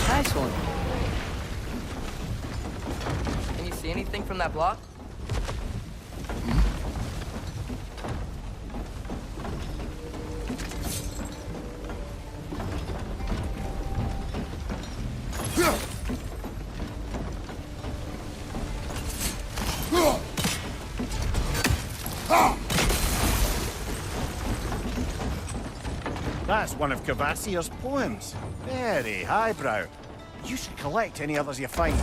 Nice one. Can you see anything from that block?
That's one of Kvasir's poems. Very highbrow. You should collect any others you find.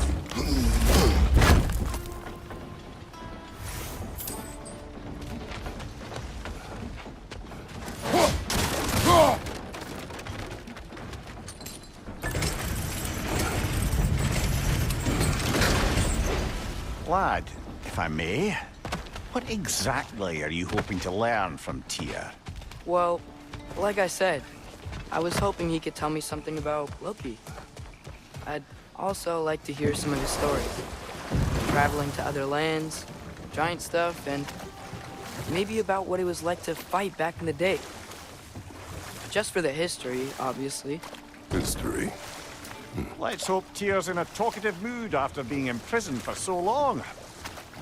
Lad, if I may, what exactly are you hoping to learn from Tyr?
Well, like I said, I was hoping he could tell me something about Loki. I'd also like to hear some of his stories. Traveling to other lands, giant stuff, and maybe about what it was like to fight back in the day. Just for the history, obviously.
History.
Let's hope Tyr's in a talkative mood after being imprisoned for so long.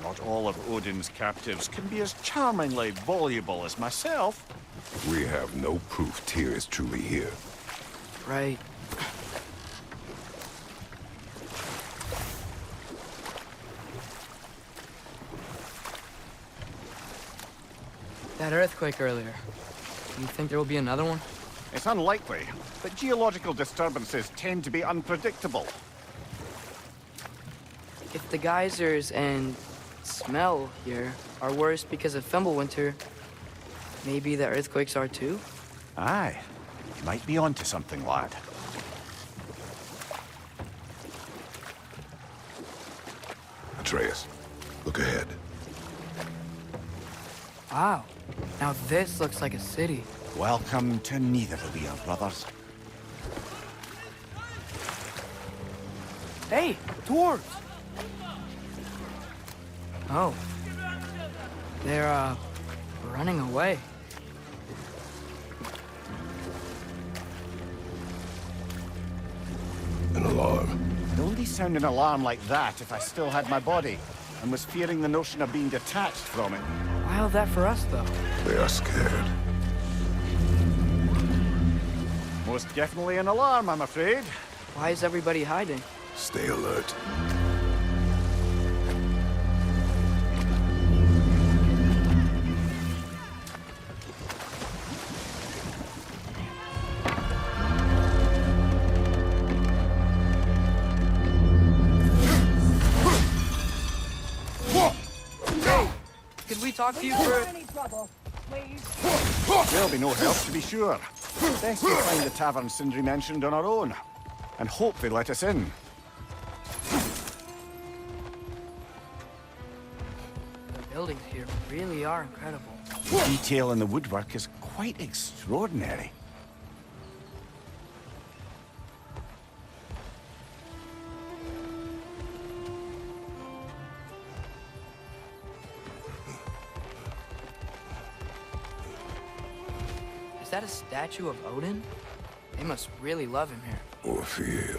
Not all of Odin's captives can be as charmingly voluble as myself.
We have no proof Tyr is truly here.
Right. That earthquake earlier. Do you think there will be another one?
It's unlikely, but geological disturbances tend to be unpredictable.
If the geysers and smell here are worse because of Fimbulwinter, maybe the earthquakes are too?
Aye, you might be onto something, lad.
Atreus, look ahead.
Wow. Now this looks like a city.
Welcome to neither of we are brothers.
Hey, dwarves! Oh. They're, running away.
An alarm.
I'd only sound an alarm like that if I still had my body, and was fearing the notion of being detached from it.
Why all that for us, though?
They are scared.
Most definitely an alarm, I'm afraid.
Why is everybody hiding?
Stay alert.
Could we talk to you for...
There'll be no help, to be sure. Best we find the tavern Sindri mentioned on our own. and hope they let us in.
The buildings here really are incredible.
The detail in the woodwork is quite extraordinary.
Is that a statue of Odin? They must really love him here.
Or fear.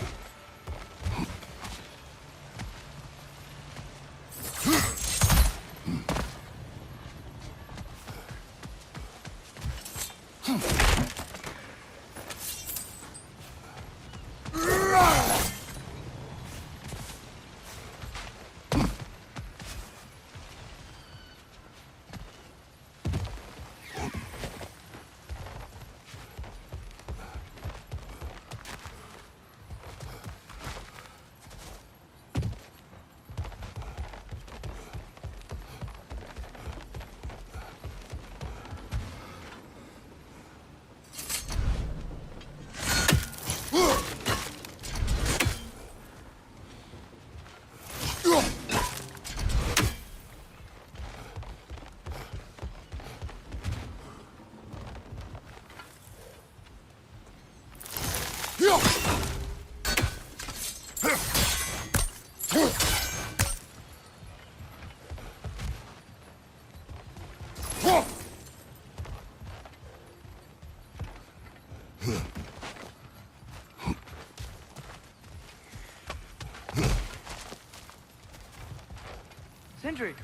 Sindri!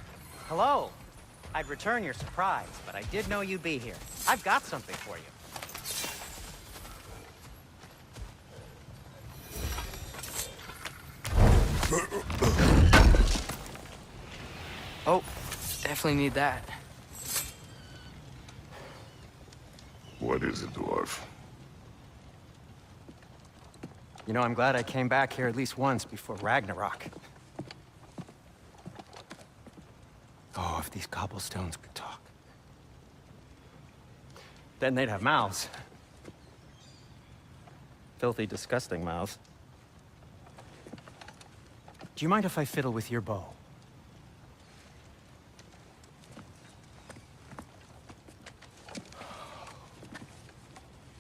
Hello. I'd return your surprise, but I did know you'd be here. I've got something for you.
Oh, definitely need that.
What is it, dwarf?
You know, I'm glad I came back here at least once before Ragnarok. Oh, if these cobblestones could talk. Then they'd have mouths. Filthy, disgusting mouths. Do you mind if I fiddle with your bow?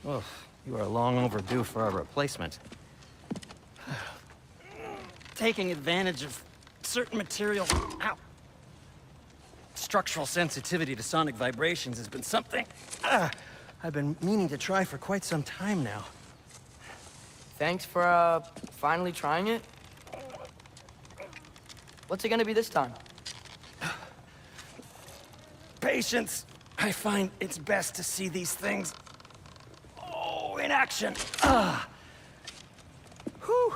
Oh, you are long overdue for a replacement. Taking advantage of certain material. Ow. Structural sensitivity to sonic vibrations has been something I've been meaning to try for quite some time now.
Thanks for, finally trying it. What's it gonna be this time?
Patience. I find it's best to see these things, in action. Whew.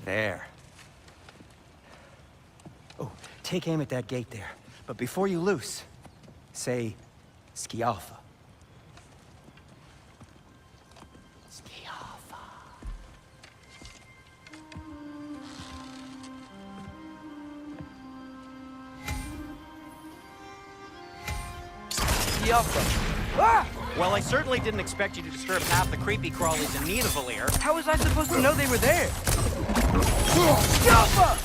There. Oh, take aim at that gate there. But before you loose, say, Skialfa. Skialfa.
Skialfa. Ah!
Well, I certainly didn't expect you to disturb half the creepy crawlies in Nidavellir.
How was I supposed to know they were there? Skialfa!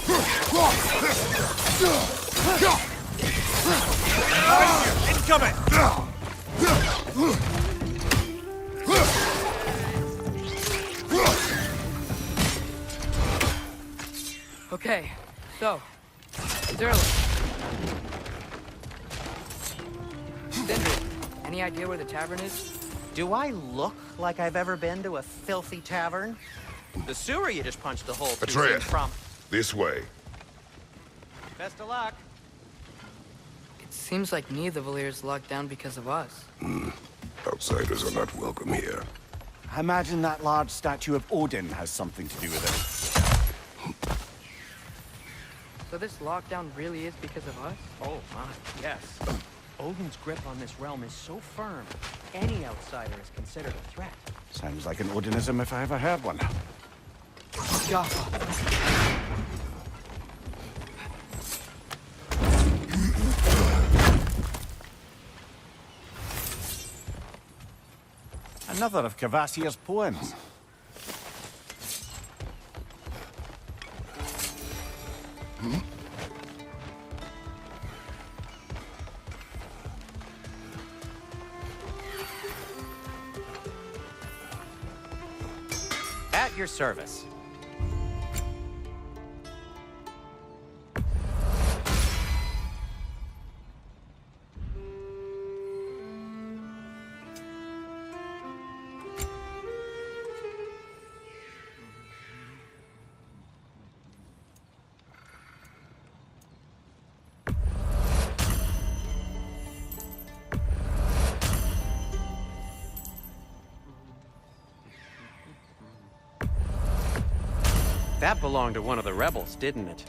Incoming!
Okay, so, it's early. Sindri, any idea where the tavern is?
Do I look like I've ever been to a filthy tavern? The sewer you just punched a hole through
Atreus,
seems from...
this way.
Best of luck.
It seems like Nidavellir is locked down because of us.
Outsiders are not welcome here.
I imagine that large statue of Odin has something to do with it.
So this lockdown really is because of us?
Oh my, yes. Odin's grip on this realm is so firm, any outsider is considered a threat.
Sounds like an Odinism if I ever heard one.
another of Kvasir's poems.
At your service. That belonged to one of the rebels, didn't it?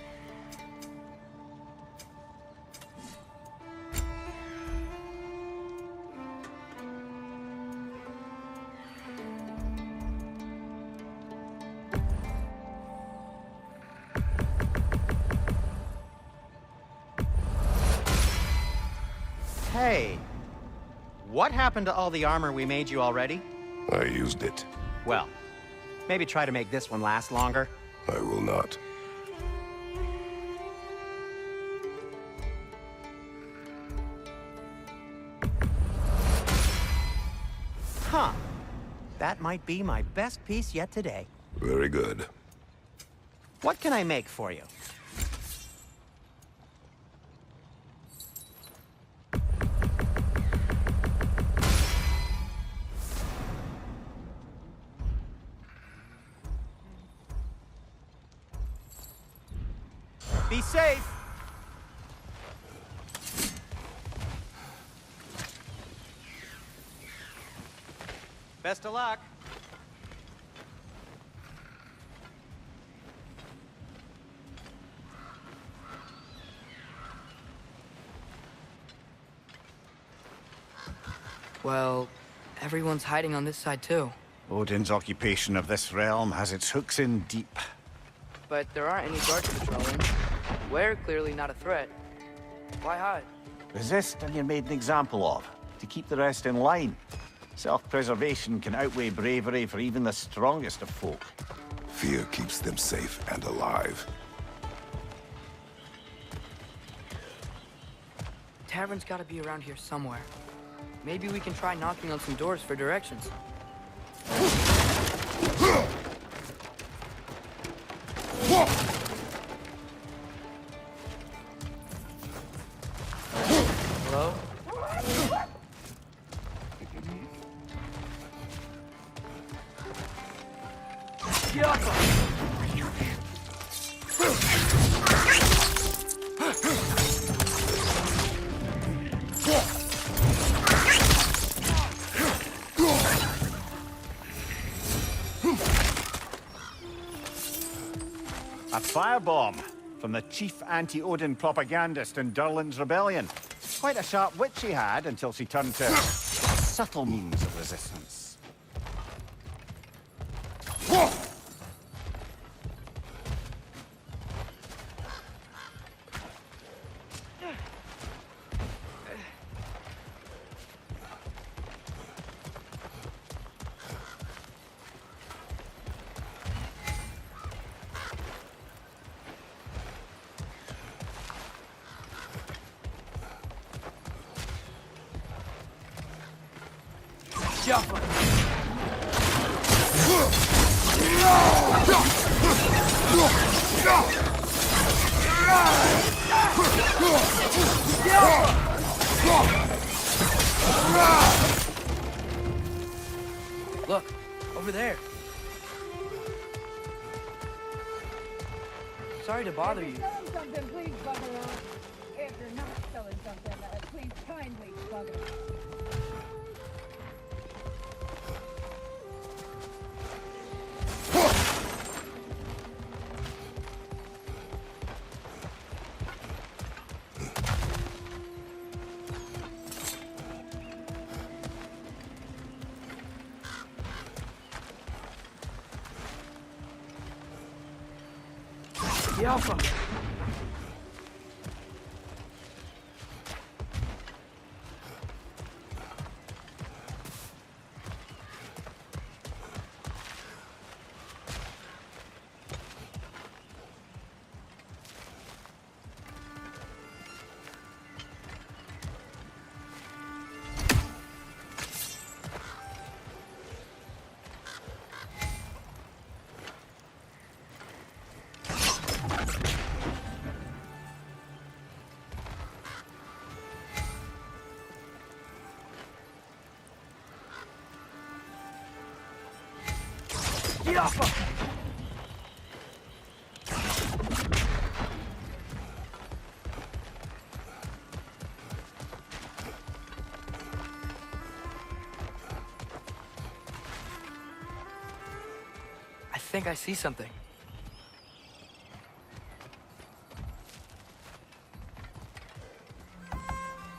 Hey, what happened to all the armor we made you already?
I used it.
Well, maybe try to make this one last longer.
I will not.
Huh. That might be my best piece yet today.
Very good.
What can I make for you? Be safe! Best of luck.
Well, everyone's hiding on this side too.
Odin's occupation of this realm has its hooks in deep.
But there aren't any guards patrolling. We're clearly not a threat. Why hide?
Resist and you're made an example of, to keep the rest in line. Self-preservation can outweigh bravery for even the strongest of folk.
Fear keeps them safe and alive.
Tavern's gotta be around here somewhere. Maybe we can try knocking on some doors for directions. Hello?
A firebomb from the chief anti-Odin propagandist in Durlin's rebellion. Quite a sharp wit she had until she turned to subtle means of resistance.
Look, over there. Sorry to bother you.
Selling something, please bugger off. If you're not selling something, please kindly bugger off.
The Alpha. I think I see something.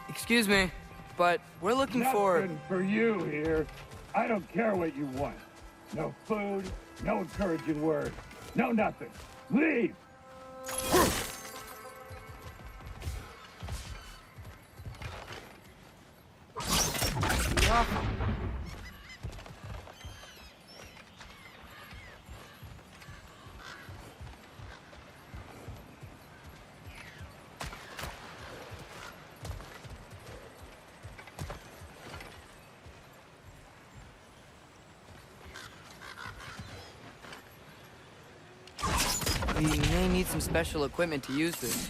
Excuse me, but we're looking for...
Nothing for you here. I don't care what you want. No food, no encouraging words, no nothing. Leave!
We may need some special equipment to use this.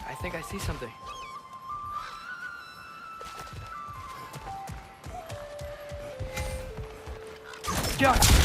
I think I see something. Yeah.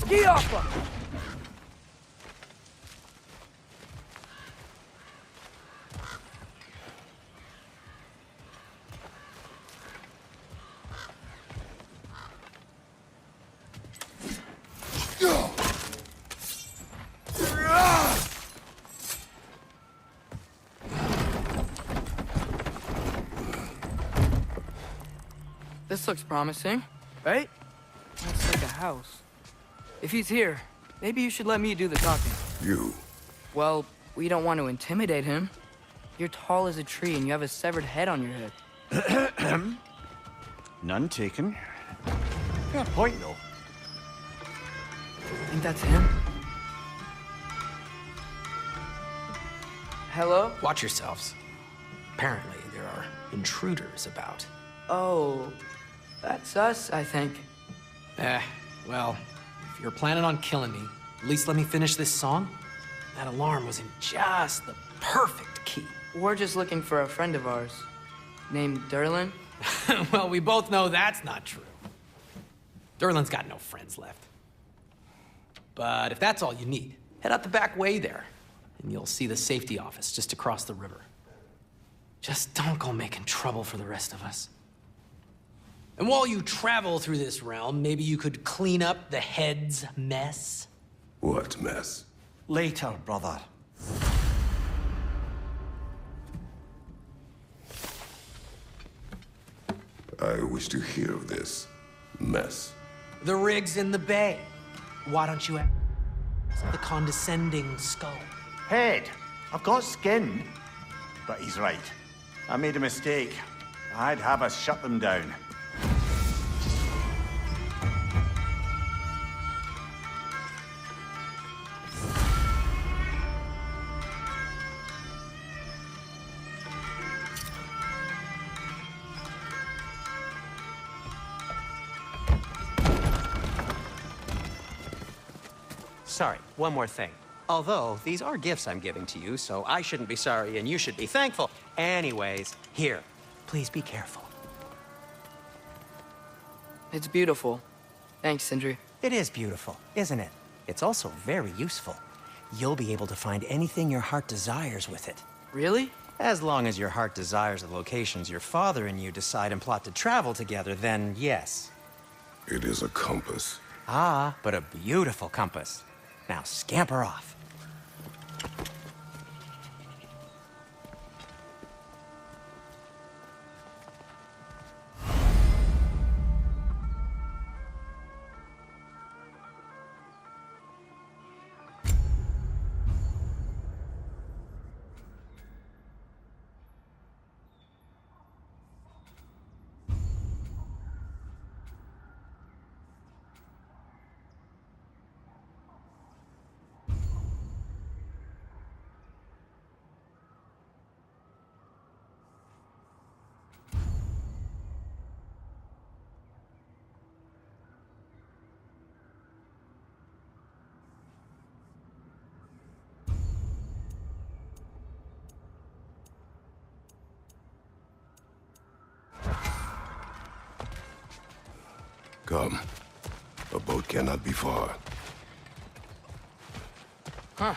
Ski off him! This looks promising, right? Looks like a house. If he's here, maybe you should let me do the talking.
You?
Well, we don't want to intimidate him. You're tall as a tree and you have a severed head on your head.
None taken. Fair point, though.
Think that's him? Hello?
Watch yourselves. Apparently, there are intruders about.
Oh, that's us, I think.
Well, if you're planning on killing me, at least let me finish this song. That alarm was in just the perfect key.
We're just looking for a friend of ours, named Durlin.
Well, we both know that's not true. Durlin's got no friends left. But if that's all you need, head out the back way there, and you'll see the safety office just across the river. Just don't go making trouble for the rest of us. And while you travel through this realm, maybe you could clean up the head's mess?
What mess?
Later, brother.
I wish to hear of this mess.
The rig's in the bay. Why don't you ask the condescending skull?
Head, I've got skin. But he's right. I made a mistake. I'd have us shut them down.
Sorry, one more thing. Although, these are gifts I'm giving to you, so I shouldn't be sorry and you should be thankful. Anyways, here, please be careful.
It's beautiful. Thanks, Sindri.
It is beautiful, isn't it? It's also very useful. You'll be able to find anything your heart desires with it.
Really?
As long as your heart desires the locations your father and you decide and plot to travel together, then yes.
It is a compass.
Ah, but a beautiful compass. Now scamper off.
Come. A boat cannot be far.
Huh.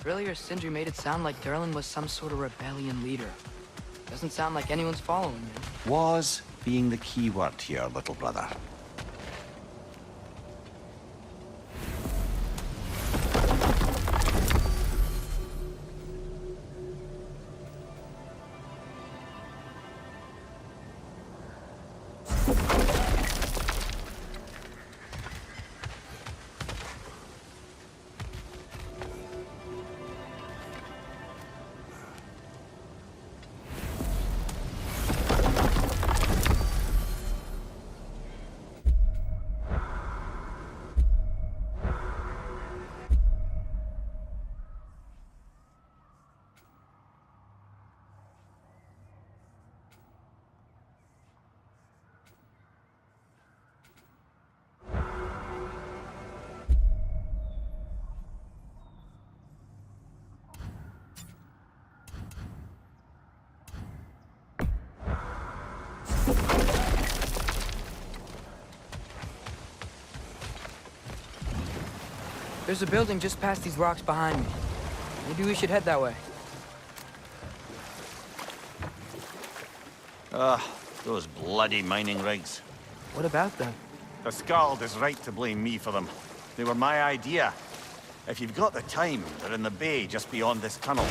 Earlier, Sindri made it sound like Durlin was some sort of rebellion leader. Doesn't sound like anyone's following him.
Was being the key word here, little brother.
There's a building just past these rocks behind me. Maybe we should head that way.
Those bloody mining rigs.
What about them?
The Skald is right to blame me for them. They were my idea. If you've got the time, they're in the bay just beyond this tunnel.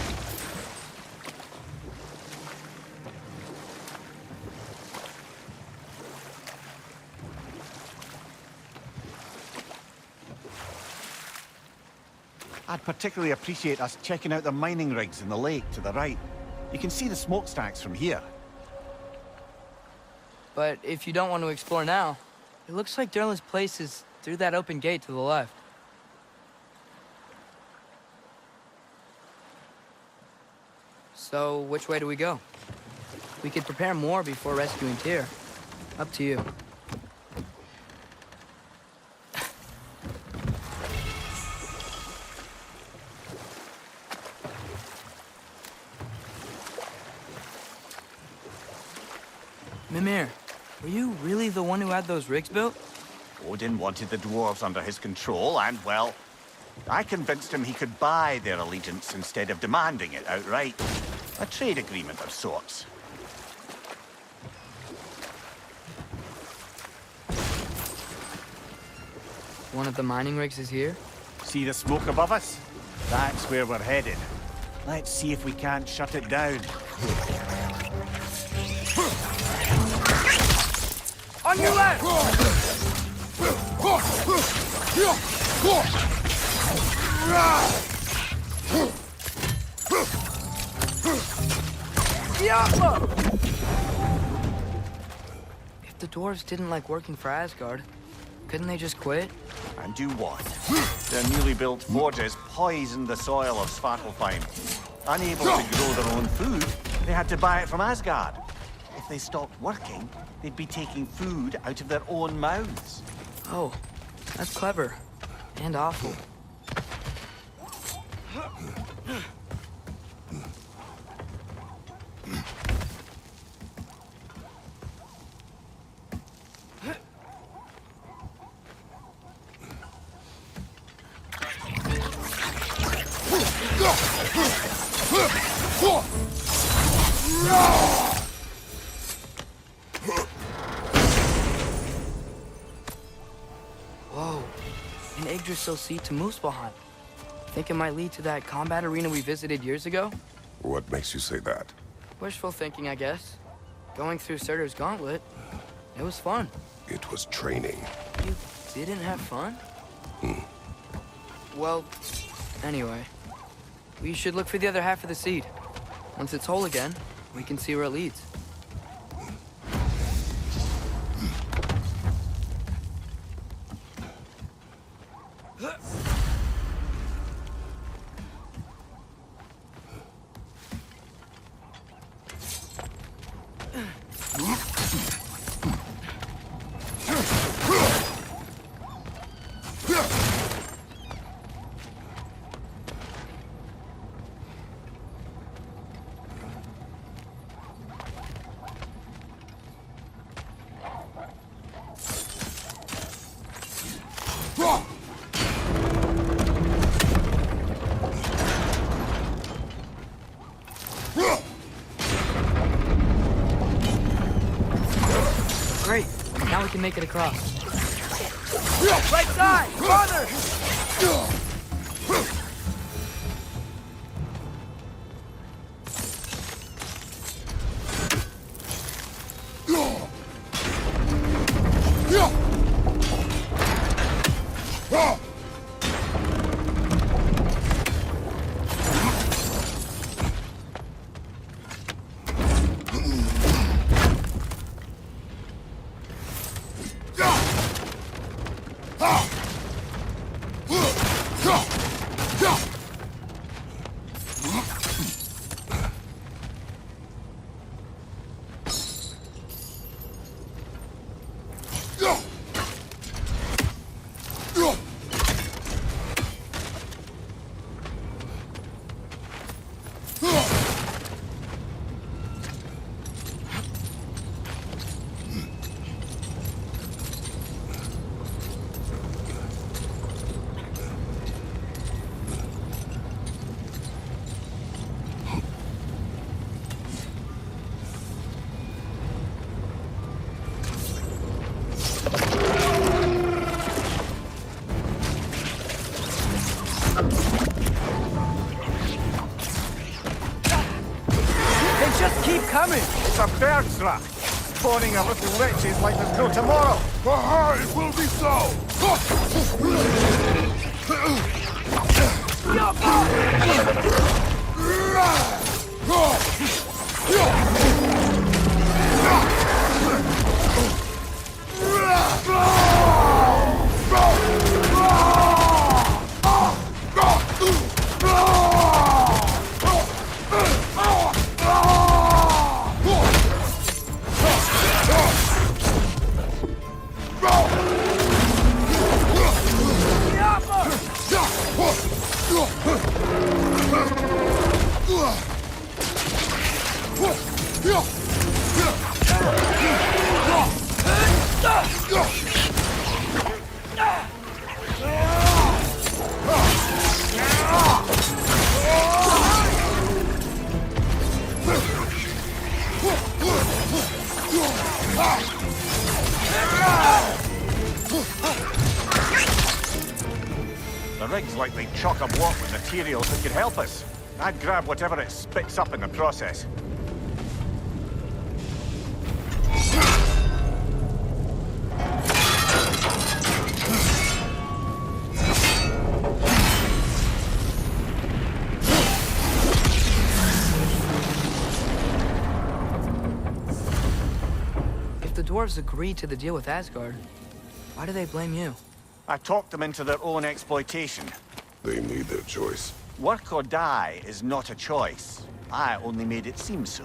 I'd particularly appreciate us checking out the mining rigs in the lake to the right. You can see the smokestacks from here.
But if you don't want to explore now, it looks like Durlin's place is through that open gate to the left. So, which way do we go? We could prepare more before rescuing Tyr. Up to you. Mimir, were you really the one who had those rigs built?
Odin wanted the dwarves under his control, and, well, I convinced him he could buy their allegiance instead of demanding it outright. A trade agreement of sorts.
One of the mining rigs is here?
See the smoke above us? That's where we're headed. Let's see if we can't shut it down.
On your left! If the dwarves didn't like working for Asgard, couldn't they just quit?
And do what? Their newly built forges poisoned the soil of Svartalfheim. Unable to grow their own food, they had to buy it from Asgard. If they stopped working, they'd be taking food out of their own mouths.
Oh, that's clever. And awful. Whoa, an Yggdrasil seat to Muspelheim. Think it might lead to that combat arena we visited years ago?
What makes you say that?
Wishful thinking, I guess. Going through Surtur's gauntlet, it was fun.
It was training.
You didn't have fun? Well, anyway, we should look for the other half of the seed. Once it's whole again, we can see where it leads. Great, now we can make it across. Right side, farther!
just keep coming! It's a bird's trap! Spawning a little witches like there's no tomorrow!
For her, it will be so!
The rig's likely chock-a-block with materials that could help us. I'd grab whatever it spits up in the process.
If the dwarves agreed to the deal with Asgard, why do they blame you?
I talked them into their own exploitation.
They made their choice.
Work or die is not a choice. I only made it seem so.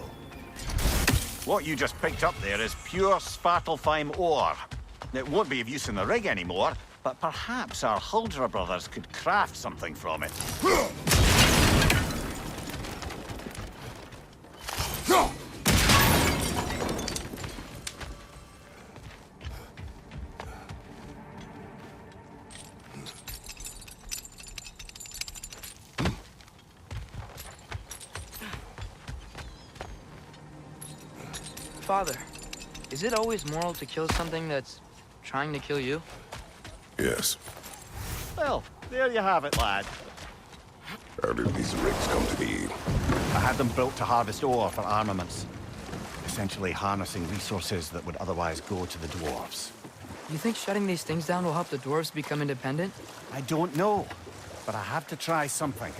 What you just picked up there is pure Svartalfheim ore. It won't be of use in the rig anymore, but perhaps our Huldra brothers could craft something from it.
Father, is it always moral to kill something that's trying to kill you?
Yes.
Well, there you have it, lad.
How did these rigs come to be?
I had them built to harvest ore for armaments. Essentially harnessing resources that would otherwise go to the dwarves.
You think shutting these things down will help the dwarves become independent?
I don't know, but I have to try something.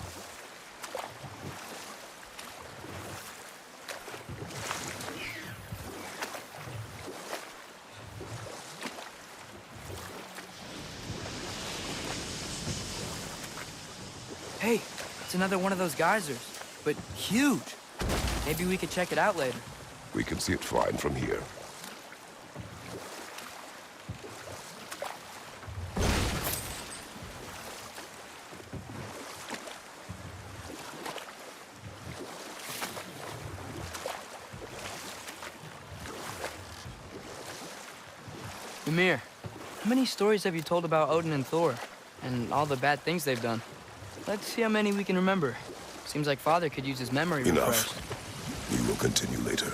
Hey, it's another one of those geysers, but huge. Maybe we could check it out later.
We can see it fine from here.
Mimir, how many stories have you told about Odin and Thor, and all the bad things they've done? Let's see how many we can remember. Seems like Father could use his memory refreshed.
Enough. We will continue later.